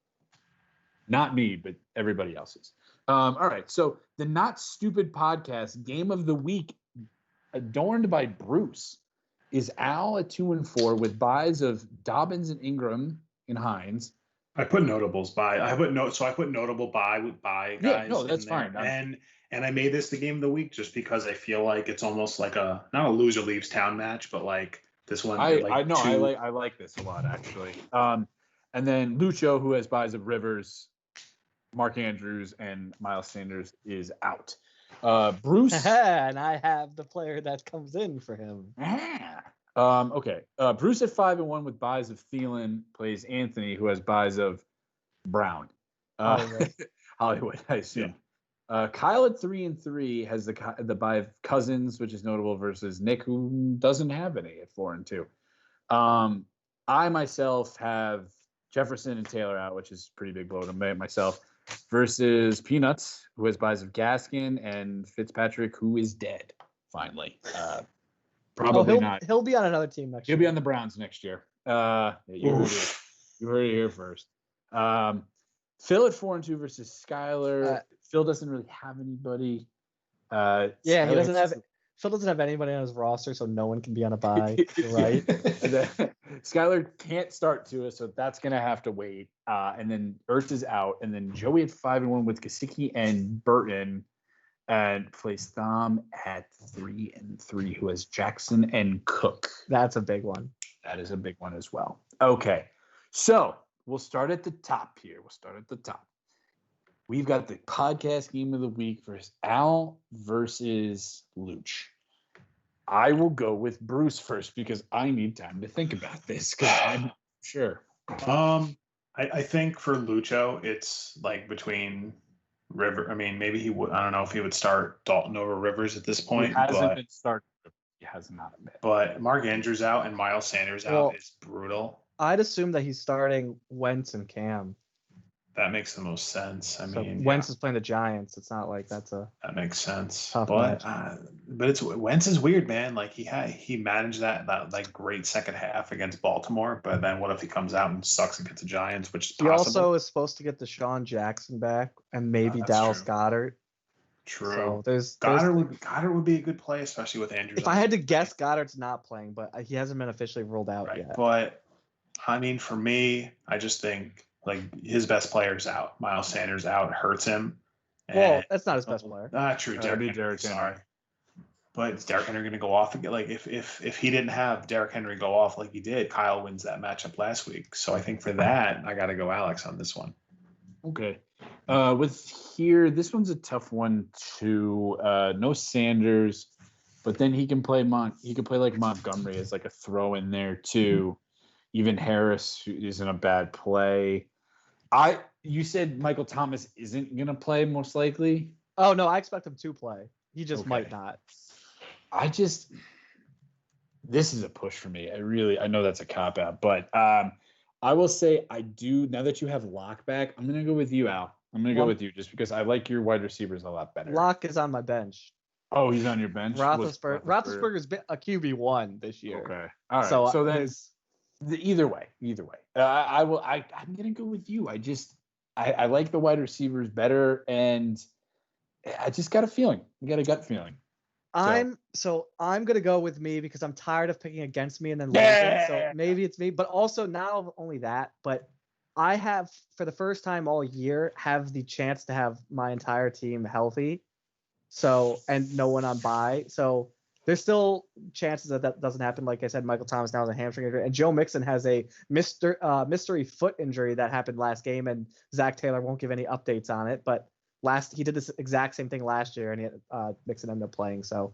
Not me, but everybody else's. All right, so the Not Stupid Podcast Game of the Week, adorned by Bruce, is Al at 2-4 with buys of Dobbins and Ingram and Hines. I put notables by. I put notable by with by guys. Yeah, no, that's in there. fine. And I made this the game of the week just because I feel like it's almost like not a loser leaves town match, but like this one. I like this a lot, actually. And then Lucho, who has buys of Rivers, Mark Andrews, and Miles Sanders, is out. Bruce. And I have the player that comes in for him. Okay. Bruce at 5-1 with buys of Thielen plays Anthony, who has buys of Brown. Hollywood, I assume. Yeah. Kyle at 3-3 has the buy of Cousins, which is notable, versus Nick, who doesn't have any at 4-2. I myself have Jefferson and Taylor out, which is pretty big blow to myself, versus Peanuts, who has buys of Gaskin, and Fitzpatrick, who is dead, finally. Probably not. He'll be on another team next year. He'll be on the Browns next year. You heard it here first. Phil at 4-2 versus Skyler. Phil doesn't really have anybody. He doesn't have. Phil doesn't have anybody on his roster, so no one can be on a bye. Right? Skyler can't start Tua, so that's gonna have to wait. And then Ertz is out, and then Joey at 5-1 with Gesicki and Burton, and plays Thom at 3-3, who has Jackson and Cook. That's a big one. That is a big one as well. Okay, so we'll start at the top here. We've got the podcast game of the week versus Al versus Luch. I will go with Bruce first because I need time to think about this because I'm not sure. I think for Lucho, it's like between River. I mean, maybe he would. I don't know if he would start Dalton over Rivers at this point. He hasn't been started. He has not been. But Mark Andrews out and Miles Sanders out is brutal. I'd assume that he's starting Wentz and Cam. That makes the most sense. I mean, Wentz is playing the Giants. It's not like that makes sense. But it's Wentz is weird, man. Like he managed that like great second half against Baltimore, but then what if he comes out and sucks against the Giants, which is possible. He also is supposed to get Deshaun Jackson back and maybe Dallas Goedert. True. So Goddard would be a good play, especially with Andrews. If I had to guess, Goddard's not playing, but he hasn't been officially ruled out yet. But I mean, for me, I just think like his best player's out. Miles Sanders out hurts him. Well, that's not his best player. True. Derrick Henry. Sorry. But is Derrick Henry going to go off again? Like if he didn't have Derrick Henry go off like he did, Kyle wins that matchup last week. So I think for that, I got to go Alex on this one. Okay. This one's a tough one too. No Sanders, but then he can play like Montgomery as like a throw in there too. Even Harris isn't a bad play. You said Michael Thomas isn't gonna play most likely. Oh no, I expect him to play. He just might not. This is a push for me. I know that's a cop out, but I will say I do. Now that you have Locke back, I'm gonna go with you, Al. I'm gonna go with you just because I like your wide receivers a lot better. Locke is on my bench. Oh, he's on your bench. Roethlisberger's been a QB1 this year. Okay, all right. So then, either way, I'm gonna go with you. I like the wide receivers better, and I just got a feeling. I got a gut feeling. I'm gonna go with me because I'm tired of picking against me and then losing. So maybe it's me, but also not only that, but I have for the first time all year have the chance to have my entire team healthy. So and no one on bye. So there's still chances that doesn't happen. Like I said, Michael Thomas now has a hamstring injury, and Joe Mixon has a mystery foot injury that happened last game, and Zach Taylor won't give any updates on it. But He did this exact same thing last year, and Mixon ended up playing. So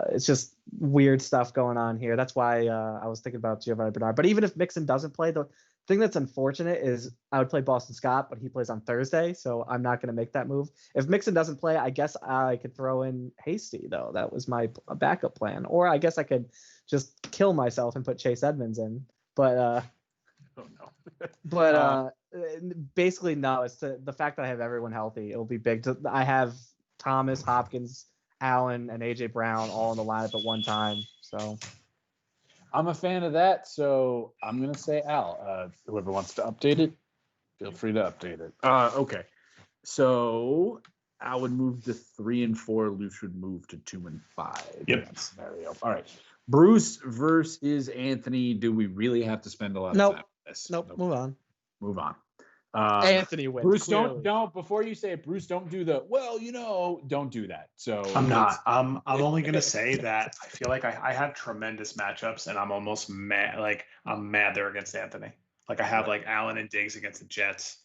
it's just weird stuff going on here. That's why I was thinking about Giovanni Bernard. But even if Mixon doesn't play, the thing that's unfortunate is I would play Boston Scott, but he plays on Thursday, so I'm not going to make that move. If Mixon doesn't play, I guess I could throw in Hasty, though. That was my backup plan. Or I guess I could just kill myself and put Chase Edmonds in. But basically, no. It's the fact that I have everyone healthy. It'll be big. I have Thomas, Hopkins, Allen, and AJ Brown all in the lineup at one time. So I'm a fan of that, so I'm gonna say Al. Whoever wants to update it, feel free to update it. Okay. So Al would move to 3 and 4. Luce would move to 2 and 5. Yep. That scenario. All right. Bruce versus Anthony. Do we really have to spend a lot of time on this? Nope. Move on. Move on. Anthony wins. Bruce, clearly. don't. Before you say it, Bruce, don't do the. Well, don't do that. So I'm not. I'm only gonna say that I feel like I have tremendous matchups, and I'm almost mad. Like I'm mad they're against Anthony. Like I have like Allen and Diggs against the Jets.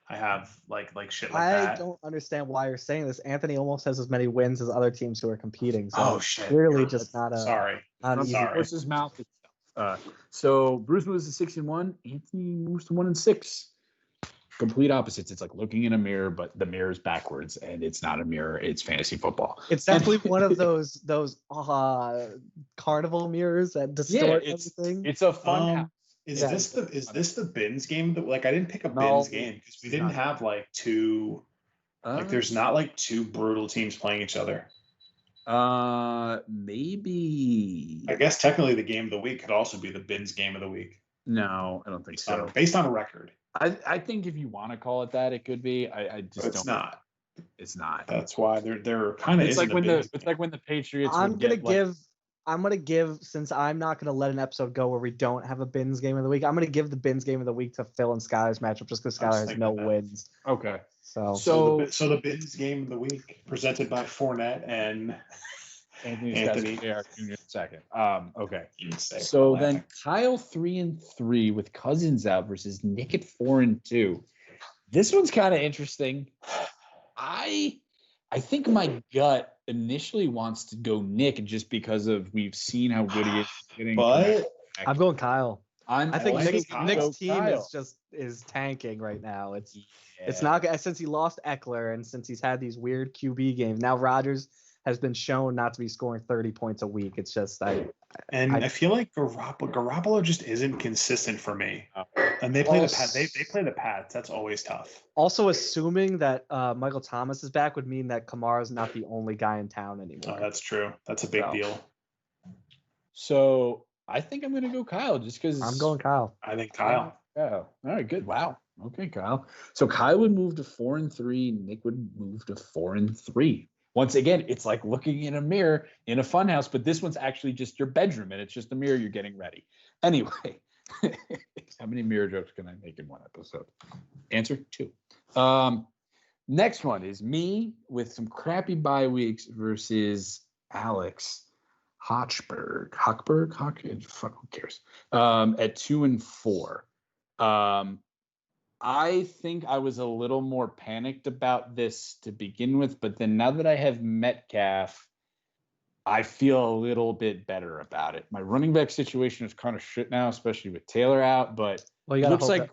I have like shit like that. I don't understand why you're saying this. Anthony almost has as many wins as other teams who are competing. So Oh shit! clearly, just not a. Sorry. Not I'm easy. sorry. What's his mouth? So Bruce moves to 6 and 1. Anthony moves to 1 and 6. Complete opposites. It's like looking in a mirror, but the mirror's backwards, and it's not a mirror. It's fantasy football. It's definitely one of those carnival mirrors that distort everything. It's a fun house. Is this the Bins game? That like I didn't pick a Bins game because we didn't have like two. Like there's not like two brutal teams playing each other. Maybe. I guess technically the game of the week could also be the Bins game of the week. No, I don't think so. Based on a record. I think if you want to call it that, it could be. I just it's don't. Not. It's not. That's why they're kind of. It's like when the Patriots. I'm gonna give since I'm not gonna let an episode go where we don't have a Bins game of the week. I'm gonna give the Bins game of the week to Phil and Skylar's matchup just because Skylar has no wins. Okay. So the Bins game of the week presented by Fournette and Anthony Jr. second. Okay. So then Kyle 3 and 3 with Cousins out versus Nick at 4 and 2. This one's kind of interesting. I think my gut initially wants to go Nick just because of we've seen how good he is getting. But I'm going Kyle. I think Nick's team Kyle. is tanking right now. It's not since he lost Eckler and since he's had these weird QB games. Now Rodgers has been shown not to be scoring 30 points a week. It's just I feel like Garoppolo just isn't consistent for me. And they play the Pats. They play the Pats. That's always tough. Also, assuming that Michael Thomas is back would mean that Kamara's not the only guy in town anymore. Oh, that's true. That's a big deal. So I think I'm going to go Kyle just because I'm going Kyle. I think Kyle. Oh, all right, good. Wow. Okay, Kyle. So Kyle would move to 4 and 3. Nick would move to 4 and 3. Once again, it's like looking in a mirror in a funhouse, but this one's actually just your bedroom, and it's just a mirror you're getting ready. Anyway, how many mirror jokes can I make in one episode? Answer 2. Next one is me with some crappy bye weeks versus Alex Hochberg. Fuck, who cares? At 2 and 4. I think I was a little more panicked about this to begin with, but then now that I have Metcalf, I feel a little bit better about it. My running back situation is kind of shit now, especially with Taylor out, but it looks like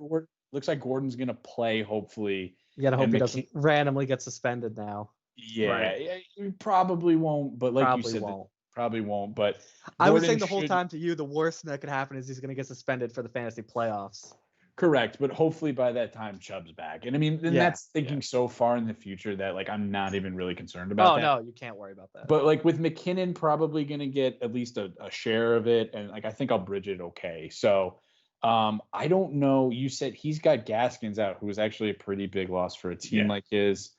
Gordon's going to play, hopefully. You got to hope he doesn't randomly get suspended now. Yeah, he probably won't, but like you said, probably won't. But I was saying the whole time to you, the worst that could happen is he's going to get suspended for the fantasy playoffs. Correct, but hopefully by that time Chubb's back. And I mean, that's thinking so far in the future that like I'm not even really concerned about that. Oh no, you can't worry about that. But like with McKinnon probably going to get at least a share of it, and like I think I'll bridge it okay. So I don't know. You said he's got Gaskins out, who was actually a pretty big loss for a team like his.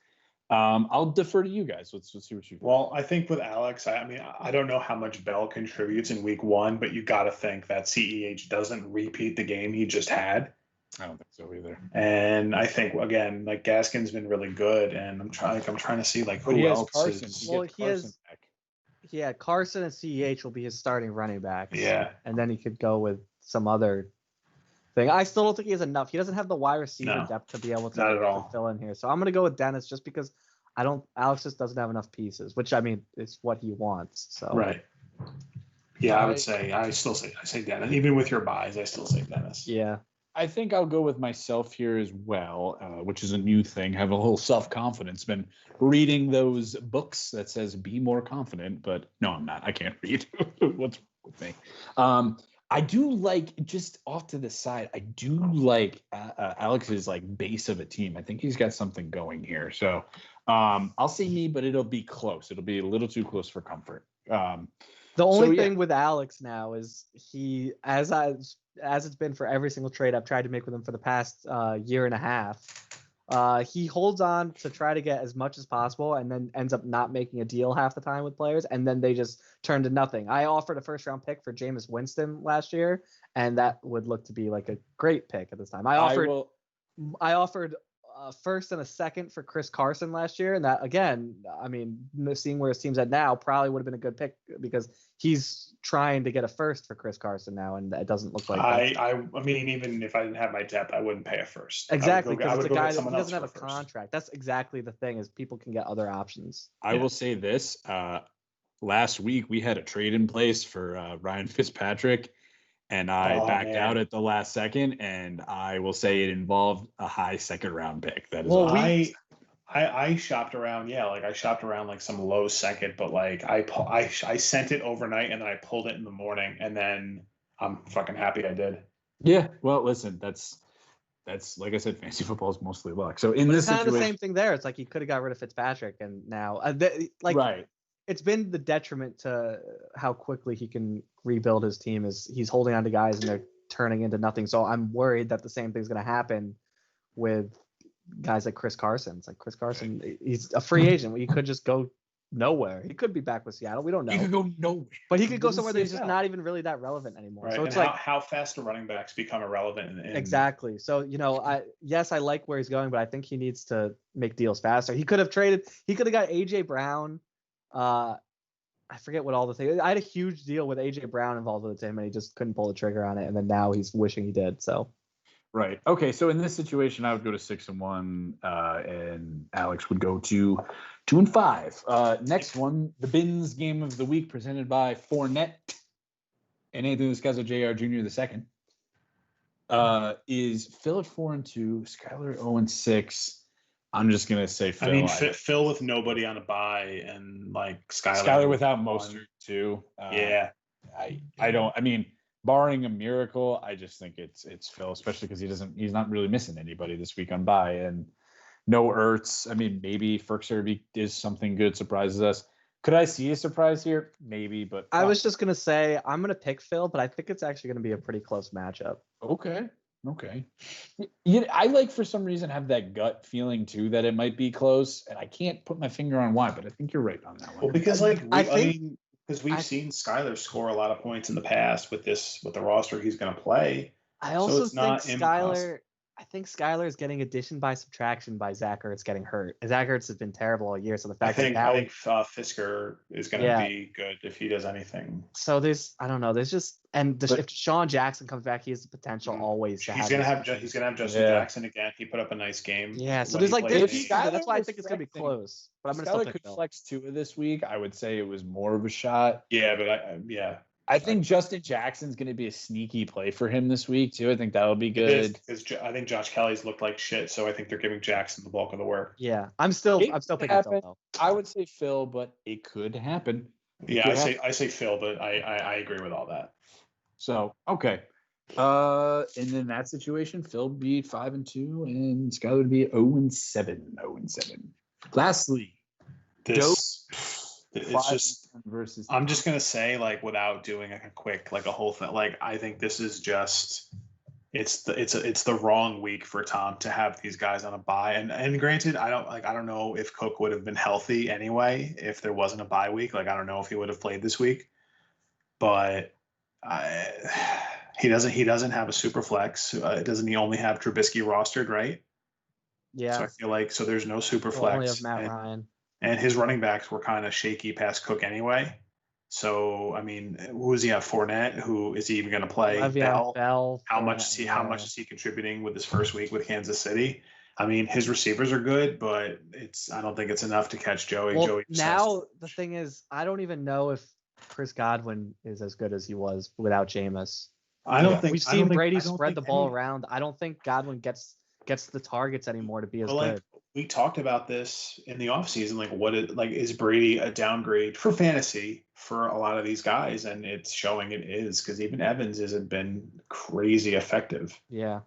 I'll defer to you guys. Let's see what you think. Well, I think with Alex, I mean, I don't know how much Bell contributes in week 1, but you got to think that CEH doesn't repeat the game he just had. I don't think so either. And I think again, like Gaskin's been really good, and I'm trying to see like who else Carson. is. Well, Carson and CEH will be his starting running backs. Yeah, and then he could go with some other thing. I still don't think he has enough. He doesn't have the wide receiver No, depth to be able not at to all. fill in here. So I'm gonna go with Dennis just because Alex just doesn't have enough pieces, which I mean is what he wants. So Right. Yeah, I say Dennis. Even with your buys, I still say Dennis. yeah. I think I'll go with myself here as well, which is a new thing. Have a little self-confidence. Been reading those books that says be more confident, but no, I'm not. I can't read. What's wrong with me? I do like, just off to the side, I do like Alex's like base of a team. I think he's got something going here. So I'll say me, but it'll be close. It'll be a little too close for comfort. The only thing with Alex now is he, as it's been for every single trade I've tried to make with him for the past year and a half, he holds on to try to get as much as possible and then ends up not making a deal half the time with players, and then they just turn to nothing. I offered a first-round pick for Jameis Winston last year, and that would look to be like a great pick at this time. I offered a first and a second for Chris Carson last year, and that, again, I mean, seeing where his team's at now, probably would have been a good pick because he's trying to get a first for Chris Carson now, and it doesn't look like I mean, even if I didn't have my depth, I wouldn't pay a first. Exactly, because it's a guy that doesn't have a contract. That's exactly the thing, is people can get other options. I will say this. Last week, we had a trade in place for Ryan Fitzpatrick, and I backed out at the last second, and I will say it involved a high second-round pick. That is I shopped around, like I shopped around like some low second, but like I sent it overnight and then I pulled it in the morning, and then I'm fucking happy I did. Yeah, well, listen, that's like I said, fantasy football is mostly luck. So in this kind situation, of the same thing there. It's like he could have got rid of Fitzpatrick, and now right. It's been the detriment to how quickly he can rebuild his team, is he's holding on to guys and they're turning into nothing. So I'm worried that the same thing's going to happen with guys like Chris Carson. It's like Chris Carson, he's a free agent. He could just go nowhere. He could be back with Seattle. We don't know. He could go nowhere. But he could go somewhere that's just not even really that relevant anymore. Right. So it's and like how fast do running backs become irrelevant? Exactly. So, I like where he's going, but I think he needs to make deals faster. He could have got AJ Brown. I forget what all the things. I had a huge deal with AJ Brown involved with him, and he just couldn't pull the trigger on it. And then now he's wishing he did. So, right. Okay. So in this situation, I would go to 6-1, and Alex would go to 2-5. Next one, the Bins game of the week, presented by Fournette and Anthony Scazzo Jr. the second. Is Phil at 4-2, Skylar 0-6. I'm just gonna say Phil. I mean, Phil with nobody on a bye, and like Skylar without Mostert too. Yeah, I don't. I mean, barring a miracle, I just think it's Phil, especially because he's not really missing anybody this week on bye, and no Ertz. I mean, maybe Ferkser is something good, surprises us. Could I see a surprise here? Maybe, but I was just gonna say I'm gonna pick Phil, but I think it's actually gonna be a pretty close matchup. Okay. I like, for some reason, have that gut feeling too that it might be close, and I can't put my finger on why, but I think you're right on that one. Well, because because we've seen Skylar score a lot of points in the past with the roster he's going to play. I also think Skylar. I think Skylar is getting addition by subtraction by Zach Ertz getting hurt. Zach Ertz has been terrible all year, so the fact I think Fisker is going to be good if he does anything. So I don't know. There's just if Sean Jackson comes back, he has the potential always. He's gonna have Justin Jackson again. He put up a nice game. Yeah. So there's that's why I think it's gonna be close. But I'm gonna still pick Phil. Flex Tua this week. I would say it was more of a shot. Yeah, but I think Justin Jackson's going to be a sneaky play for him this week too. I think that'll be good. Because I think Josh Kelly's looked like shit, so I think they're giving Jackson the bulk of the work. Yeah, I'm still picking Phil though. I would say Phil, but it could happen. I say Phil, but I agree with all that. So okay, and in that situation, Phil would be 5-2, and Skylar would be 0-7. 0-7. Lastly, it's just versus. I'm just gonna say, like, without doing like a quick, like a whole thing, like I think this is just it's the wrong week for Tom to have these guys on a bye. And granted, I don't know if Cook would have been healthy anyway if there wasn't a bye week. Like I don't know if he would have played this week, but he doesn't have a super flex. Doesn't he only have Trubisky rostered, right? Yeah. So I feel like there's no super flex. Only have Matt Ryan. And his running backs were kind of shaky past Cook anyway. So I mean, who does he have? Fournette. Who is he even going to play? Le'Veon Bell. How much is he contributing with his first week with Kansas City? I mean, his receivers are good, but I don't think it's enough to catch Joey. Well, Joey now the thing is, I don't even know if Chris Godwin is as good as he was without Jameis. I don't think we've seen Brady spread the ball around. I don't think Godwin gets the targets anymore to be as good. We talked about this in the offseason. Is Brady a downgrade for fantasy for a lot of these guys? And it's showing it is, because even Evans hasn't been crazy effective. Yeah.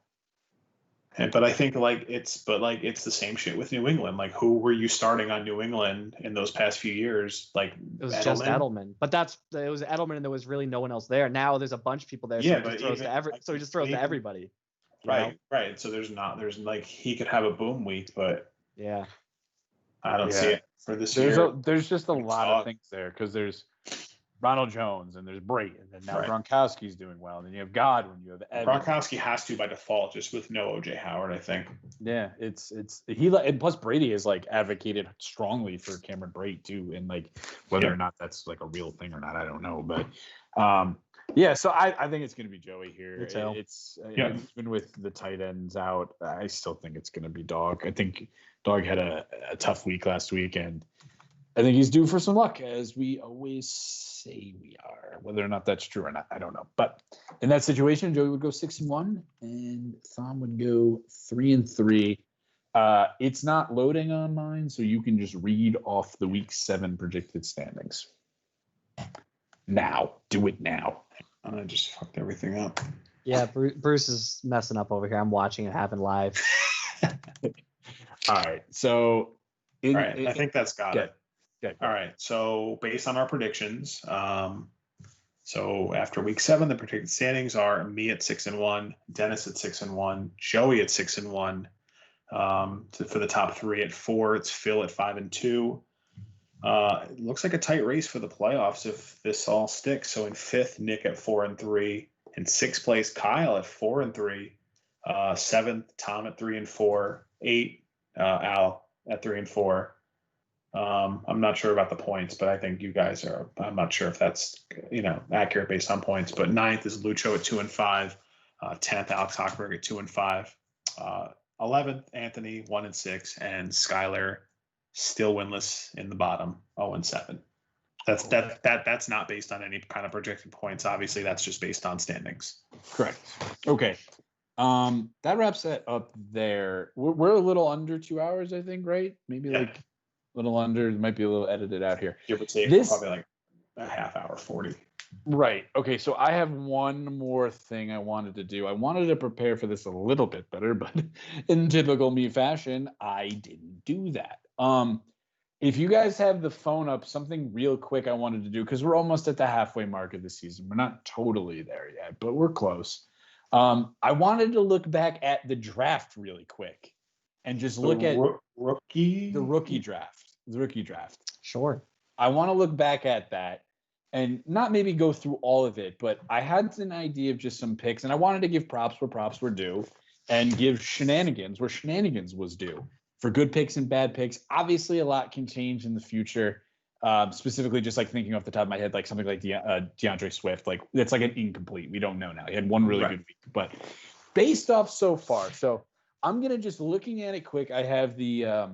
But I think it's the same shit with New England. Like, who were you starting on New England in those past few years? Like, it was just Edelman, but it was Edelman, and there was really no one else there. Now there's a bunch of people there, so he just throws to everybody. Right. So there's he could have a boom week, but yeah, I don't see it for this year. There's just a lot of things there, because there's Ronald Jones and there's Brayton, and now Gronkowski's doing well, and then you have Godwin, you have Evans. Gronkowski has to by default, just with no OJ Howard, I think. Yeah, and plus Brady has advocated strongly for Cameron Brate too, and whether or not that's a real thing or not, I don't know, but so I think it's going to be Joey here. It's even with the tight ends out, I still think it's going to be Dog. I think Dog had a tough week last week, and I think he's due for some luck, as we always say we are. Whether or not that's true or not, I don't know. But in that situation, Joey would go 6-1, and Thom would go 3-3. It's not loading on mine, so you can just read off the Week 7 predicted standings. Now, do it now. I just fucked everything up. Yeah, Bruce is messing up over here. I'm watching it happen live. All right, so I think that's got it. Yeah. All right. So based on our predictions, so after week 7, the predicted standings are me at 6-1, Dennis at 6-1, Joey at 6-1. For the top 3 at 4, it's Phil at 5-2. It looks like a tight race for the playoffs if this all sticks. So in 5th, Nick at 4-3. In 6th place, Kyle at 4-3. 7th, Tom at 3-4. 8, Al at 3-4. I'm not sure about the points, but I think you guys are. I'm not sure if that's accurate based on points. But 9th is Lucho at 2-5. 10th, Alex Hochberg at 2-5. 11th, Anthony 1-6, and Skylar still winless in the bottom, 0-7. That's not based on any kind of projected points. Obviously, that's just based on standings. Correct. Okay. That wraps it up there. We're a little under 2 hours, I think, right? Maybe a little under. It might be a little edited out here. Give or take, probably a half hour, 40. Right. Okay. So I have one more thing I wanted to do. I wanted to prepare for this a little bit better, but in typical me fashion, I didn't do that. If you guys have the phone up, something real quick I wanted to do, because we're almost at the halfway mark of the season. We're not totally there yet, but we're close. I wanted to look back at the draft really quick and just look at the rookie draft. Sure. I want to look back at that and not maybe go through all of it, but I had an idea of just some picks, and I wanted to give props where props were due and give shenanigans where shenanigans was due for good picks and bad picks. Obviously, a lot can change in the future. Specifically, just thinking off the top of my head, something like DeAndre Swift, it's an incomplete. We don't know now. He had one really good week, but based off so far. So I'm going to just looking at it quick. I have it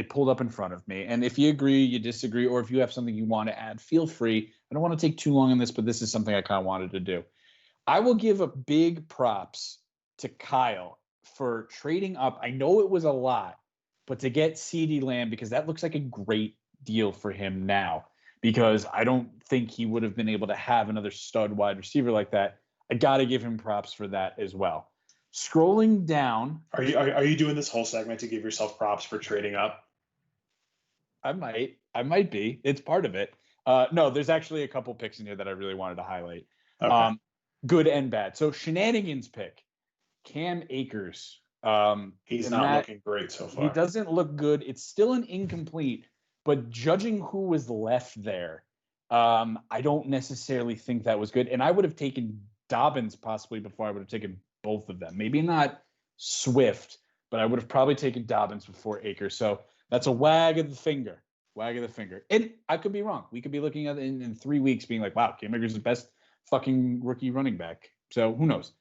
pulled up in front of me. And if you agree, you disagree, or if you have something you want to add, feel free. I don't want to take too long on this, but this is something I kind of wanted to do. I will give a big props to Kyle for trading up. I know it was a lot, but to get CeeDee Lamb, because that looks like a great deal for him now, because I don't think he would have been able to have another stud wide receiver like that. I got to give him props for that as well. Scrolling down. Are you doing this whole segment to give yourself props for trading up? I might be. It's part of it. No, there's actually a couple picks in here that I really wanted to highlight. Okay. Good and bad. So shenanigans pick, Cam Akers. He's not looking great so far. He doesn't look good. It's still an incomplete, but judging who was left there, I don't necessarily think that was good. And I would have taken Dobbins possibly before I would have taken both of them. Maybe not Swift, but I would have probably taken Dobbins before Akers. So that's a wag of the finger. wag of the finger. And I could be wrong. We could be looking at it in 3 weeks being like, wow, Cam Akers is the best fucking rookie running back. So who knows?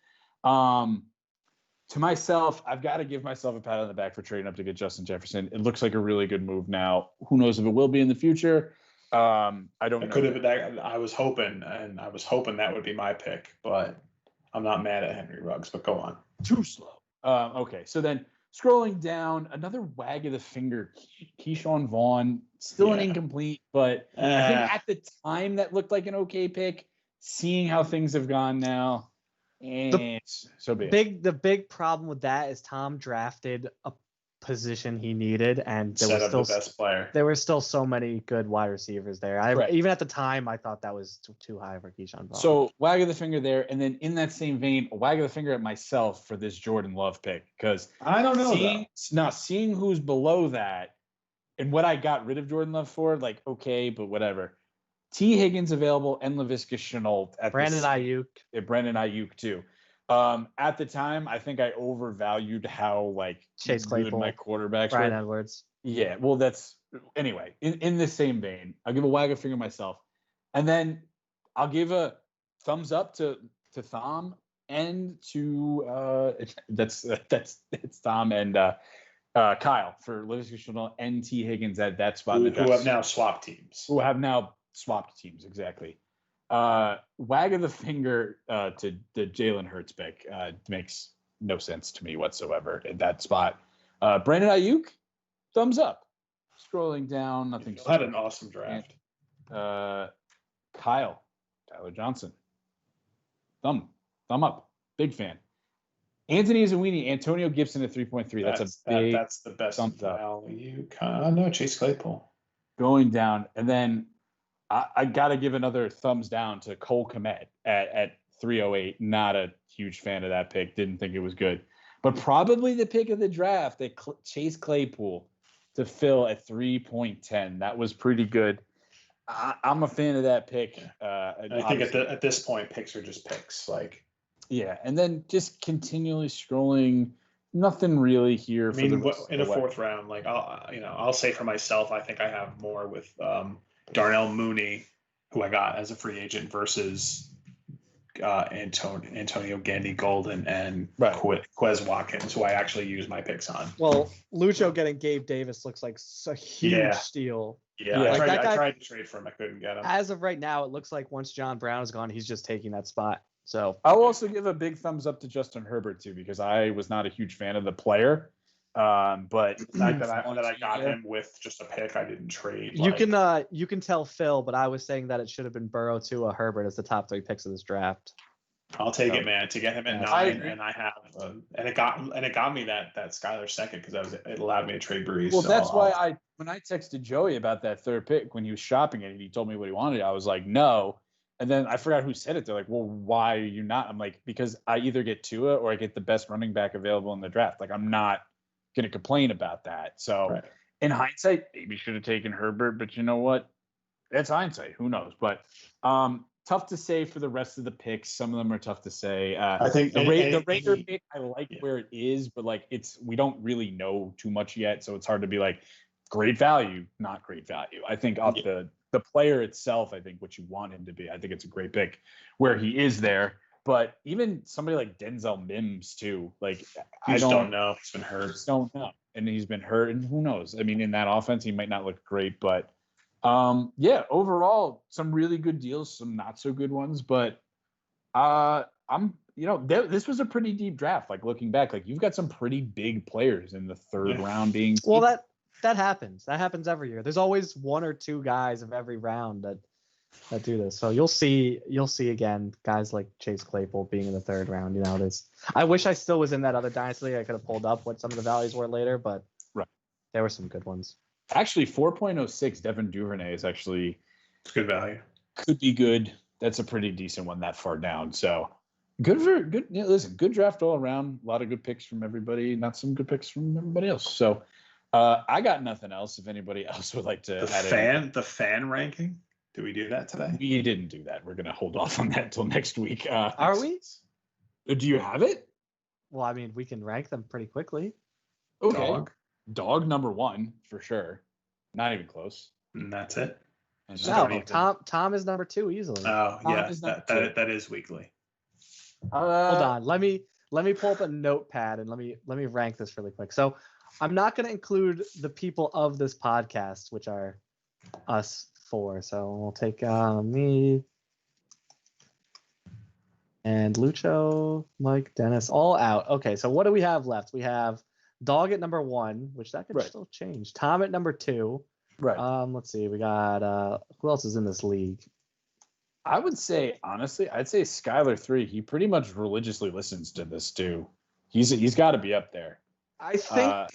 To myself, I've got to give myself a pat on the back for trading up to get Justin Jefferson. It looks like a really good move now. Who knows if it will be in the future? I don't know. Could have been that. I was hoping that would be my pick, but I'm not mad at Henry Ruggs. But go on. Too slow. Okay, so then scrolling down, another wag of the finger. Keyshawn Vaughn, still an incomplete, but I think at the time that looked like an okay pick. Seeing how things have gone now, and so big. The big problem with that is Tom drafted a position he needed, and there was still the best player. There were still so many good wide receivers there. Even at the time, I thought that was too high for Keyshawn Vaughn. So wag of the finger there, and then in that same vein, a wag of the finger at myself for this Jordan Love pick, because I don't know. Seeing who's below that, and what I got rid of Jordan Love for, like okay, but whatever. T. Higgins available and Laviska Shenault at Brandon Ayuk. Brandon Ayuk too. At the time, I think I overvalued how Chase Claypool, my quarterbacks Bryan were. Edwards. Yeah, well, that's anyway. In the same vein, I'll give a wag of finger myself, and then I'll give a thumbs up to Thom and to that's Thom and Kyle for Laviska Shenault and T. Higgins at that spot. Who have now swapped teams. Swapped teams, exactly. Wag of the finger to the Jalen Hurts pick makes no sense to me whatsoever at that spot. Brandon Ayuk, thumbs up. Scrolling down, nothing. Had an awesome draft. Tyler Johnson, thumb up. Big fan. Anthony Izawini, Antonio Gibson at 3.3. That's the best thumbs up. value. No, Chase Claypool. Going down, and then I got to give another thumbs down to Cole Kmet at 308. Not a huge fan of that pick. Didn't think it was good. But probably the pick of the draft, Chase Claypool to fill at 3.10. That was pretty good. I'm a fan of that pick. I think at this point, picks are just picks. Yeah, and then just continually scrolling. Nothing really here. In a fourth round, I'll say for myself, I think I have more with Darnell Mooney, who I got as a free agent, versus Antonio Gandy Golden and Quez Watkins, who I actually use my picks on. Well, Lucho getting Gabe Davis looks like a huge steal. Yeah, I tried to trade for him. I couldn't get him. As of right now, it looks like once John Brown is gone, he's just taking that spot. So I'll also give a big thumbs up to Justin Herbert too, because I was not a huge fan of the player. But I got him with just a pick. I didn't trade. You can tell Phil, but I was saying that it should have been Burrow to Herbert as the top 3 picks of this draft. I'll take it, man. To get him at 9, and I have, and it got me that Skyler second, because it allowed me to trade Breeze. Well, so that's why when I texted Joey about that third pick when he was shopping it and he told me what he wanted, I was like, no. And then I forgot who said it. They're like, well, why are you not? I'm like, because I either get Tua or I get the best running back available in the draft. I'm not going to complain about that. So in hindsight, maybe should have taken Herbert, but you know what? It's hindsight. Who knows? But tough to say for the rest of the picks. Some of them are tough to say. I think the Raider pick, I like where it is, but we don't really know too much yet. So it's hard to be great value, not great value. I think off the player itself, I think what you want him to be. I think it's a great pick where he is there. But even somebody like Denzel Mims too, I don't know. He's been hurt. Don't know, and he's been hurt, and who knows? I mean, in that offense, he might not look great, but overall, some really good deals, some not so good ones. But this was a pretty deep draft. Looking back, you've got some pretty big players in the third round being. Well, that happens. That happens every year. There's always 1 or 2 guys of every round that do this. So you'll see again guys like Chase Claypool being in the third round. I wish I still was in that other dynasty. I could have pulled up what some of the values were later, but there were some good ones. Actually, 4.06 Devin Duvernay is actually good value. Could be good. That's a pretty decent one that far down. So good. Listen, good draft all around. A lot of good picks from everybody. Not some good picks from everybody else. So I got nothing else. If anybody else would like to add the fan ranking. Did we do that today? We didn't do that. We're going to hold off on that until next week. Are we? Do you have it? Well, I mean, we can rank them pretty quickly. Okay. Dog number 1 for sure. Not even close. And that's it. And So No, don't even- Tom is number 2 easily. Oh, Tom yeah, is number that is weekly. Hold on. Let me pull up a notepad and let me rank this really quick. So I'm not going to include the people of this podcast, which are us 4. So we'll take me and Lucho, Mike, Dennis, all out. Okay, so what do we have left? We have Dog at number 1, which that could Right. still change. Tom at number 2. Right. Let's see. We got who else is in this league? I would say, honestly, I'd say Skylar 3. He pretty much religiously listens to this too. He's got to be up there. I think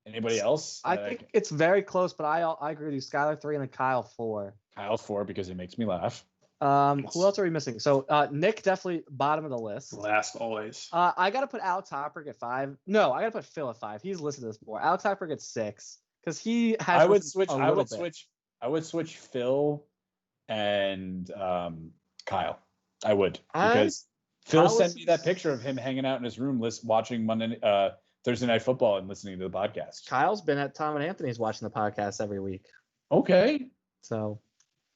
Anybody else? I think it's very close, but I agree with you. Skylar 3 and then Kyle 4. Kyle 4 because it makes me laugh. Who else are we missing? So Nick definitely bottom of the list. Last always. I gotta put Alex Hopper at 5. No, I gotta put Phil at 5. He's listened to this more. Alex Hopper at 6 because he has. I would switch. A I would bit. switch. I would switch Phil and Kyle. I would because Phil Kyle sent me that listens- picture of him hanging out in his room, watching Thursday Night Football and listening to the podcast. Kyle's been at Tom and Anthony's watching the podcast every week. Okay. So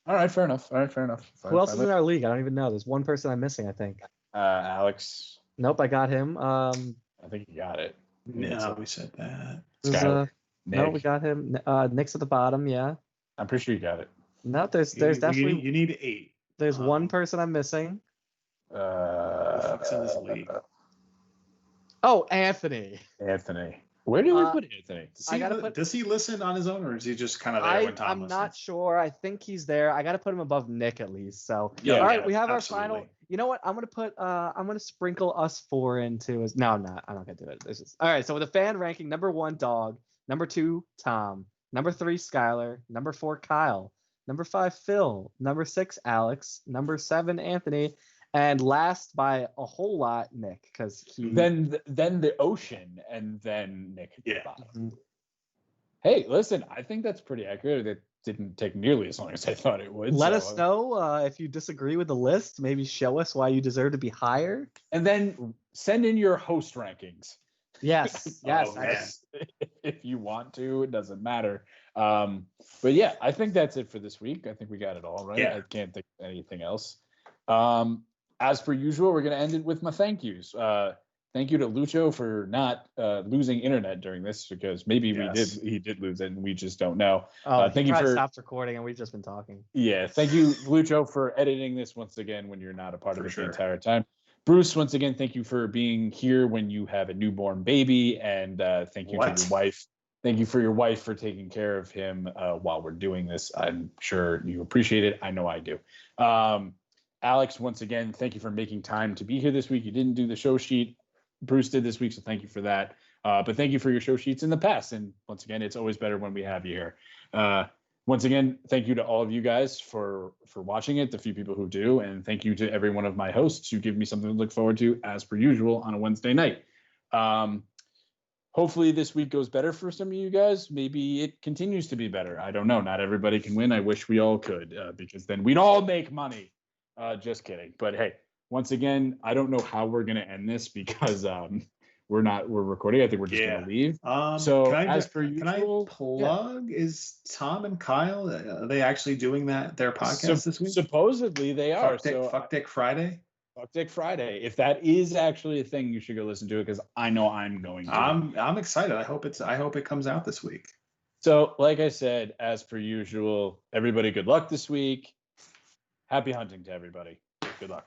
All right. Fair enough. who else is in our league? I don't even know. There's one person I'm missing. I think. Alex. Nope, I got him. I think you got it. No, we said that. who's, Skylar. no, Nick. we got him. Nick's at the bottom. Yeah. I'm pretty sure you got it. No, there's You definitely need 8. there's one person I'm missing. Who the fuck's in this league? Oh, Anthony. Anthony. Where do we Uh, put Anthony? Does he listen on his own, or is he just kind of there when Tom I'm listens? not sure. I think he's there. I got to put him above Nick at least. So Yeah, all right, yeah, we have our absolutely. final. You know what? I'm gonna sprinkle us 4 into his. No, I'm not. I'm not gonna do it. This is all right. So with the fan ranking, number 1, Dog. Number 2, Tom. Number 3, Skylar. Number 4, Kyle. Number 5, Phil. Number 6, Alex. Number 7, Anthony. And last by a whole lot, Nick, because he. Then the ocean, and then Nick. at the Yeah. bottom. Mhm. Hey, listen, I think that's pretty accurate. It didn't take nearly as long as I thought it would. Let so- us know if you disagree with the list. Maybe show us why you deserve to be higher. And then send in your host rankings. Yes, yes. Oh, man. If you want to, it doesn't matter. But yeah, I think that's it for this week. I think we got it all right. Yeah. I can't think of anything else. As per usual, we're going to end it with my thank yous. Thank you to Lucho for not losing internet during this, because maybe Yes. he did lose it and we just don't know. Oh, thank you for stopped recording, and we've just been talking. Yeah, thank you, Lucho, for editing this once again when you're not a part of For it sure. the entire time. Bruce, once again, thank you for being here when you have a newborn baby, and thank you to What? your wife. Thank you for your wife for taking care of him while we're doing this. I'm sure you appreciate it. I know I do. Alex, once again, thank you for making time to be here this week. You didn't do the show sheet. Bruce did this week, so thank you for that. But thank you for your show sheets in the past. And once again, it's always better when we have you here. Once again, thank you to all of you guys for watching it, the few people who do. And thank you to every one of my hosts who give me something to look forward to, as per usual, on a Wednesday night. Hopefully this week goes better for some of you guys. Maybe it continues to be better. I don't know. Not everybody can win. I wish we all could, because then we'd all make money. Just kidding. But hey, once again, I don't know how we're going to end this, because we're recording. I think we're just going to leave. So can I as just per can I usual, plug? Is Tom and Kyle, are they actually doing their podcast this week? Supposedly they are. Fuck Dick Friday. Fuck Dick Friday. If that is actually a thing, you should go listen to it, because I know I'm going to. I'm excited. I hope it comes out this week. So, like I said, as per usual, everybody, good luck this week. Happy hunting to everybody. Good luck.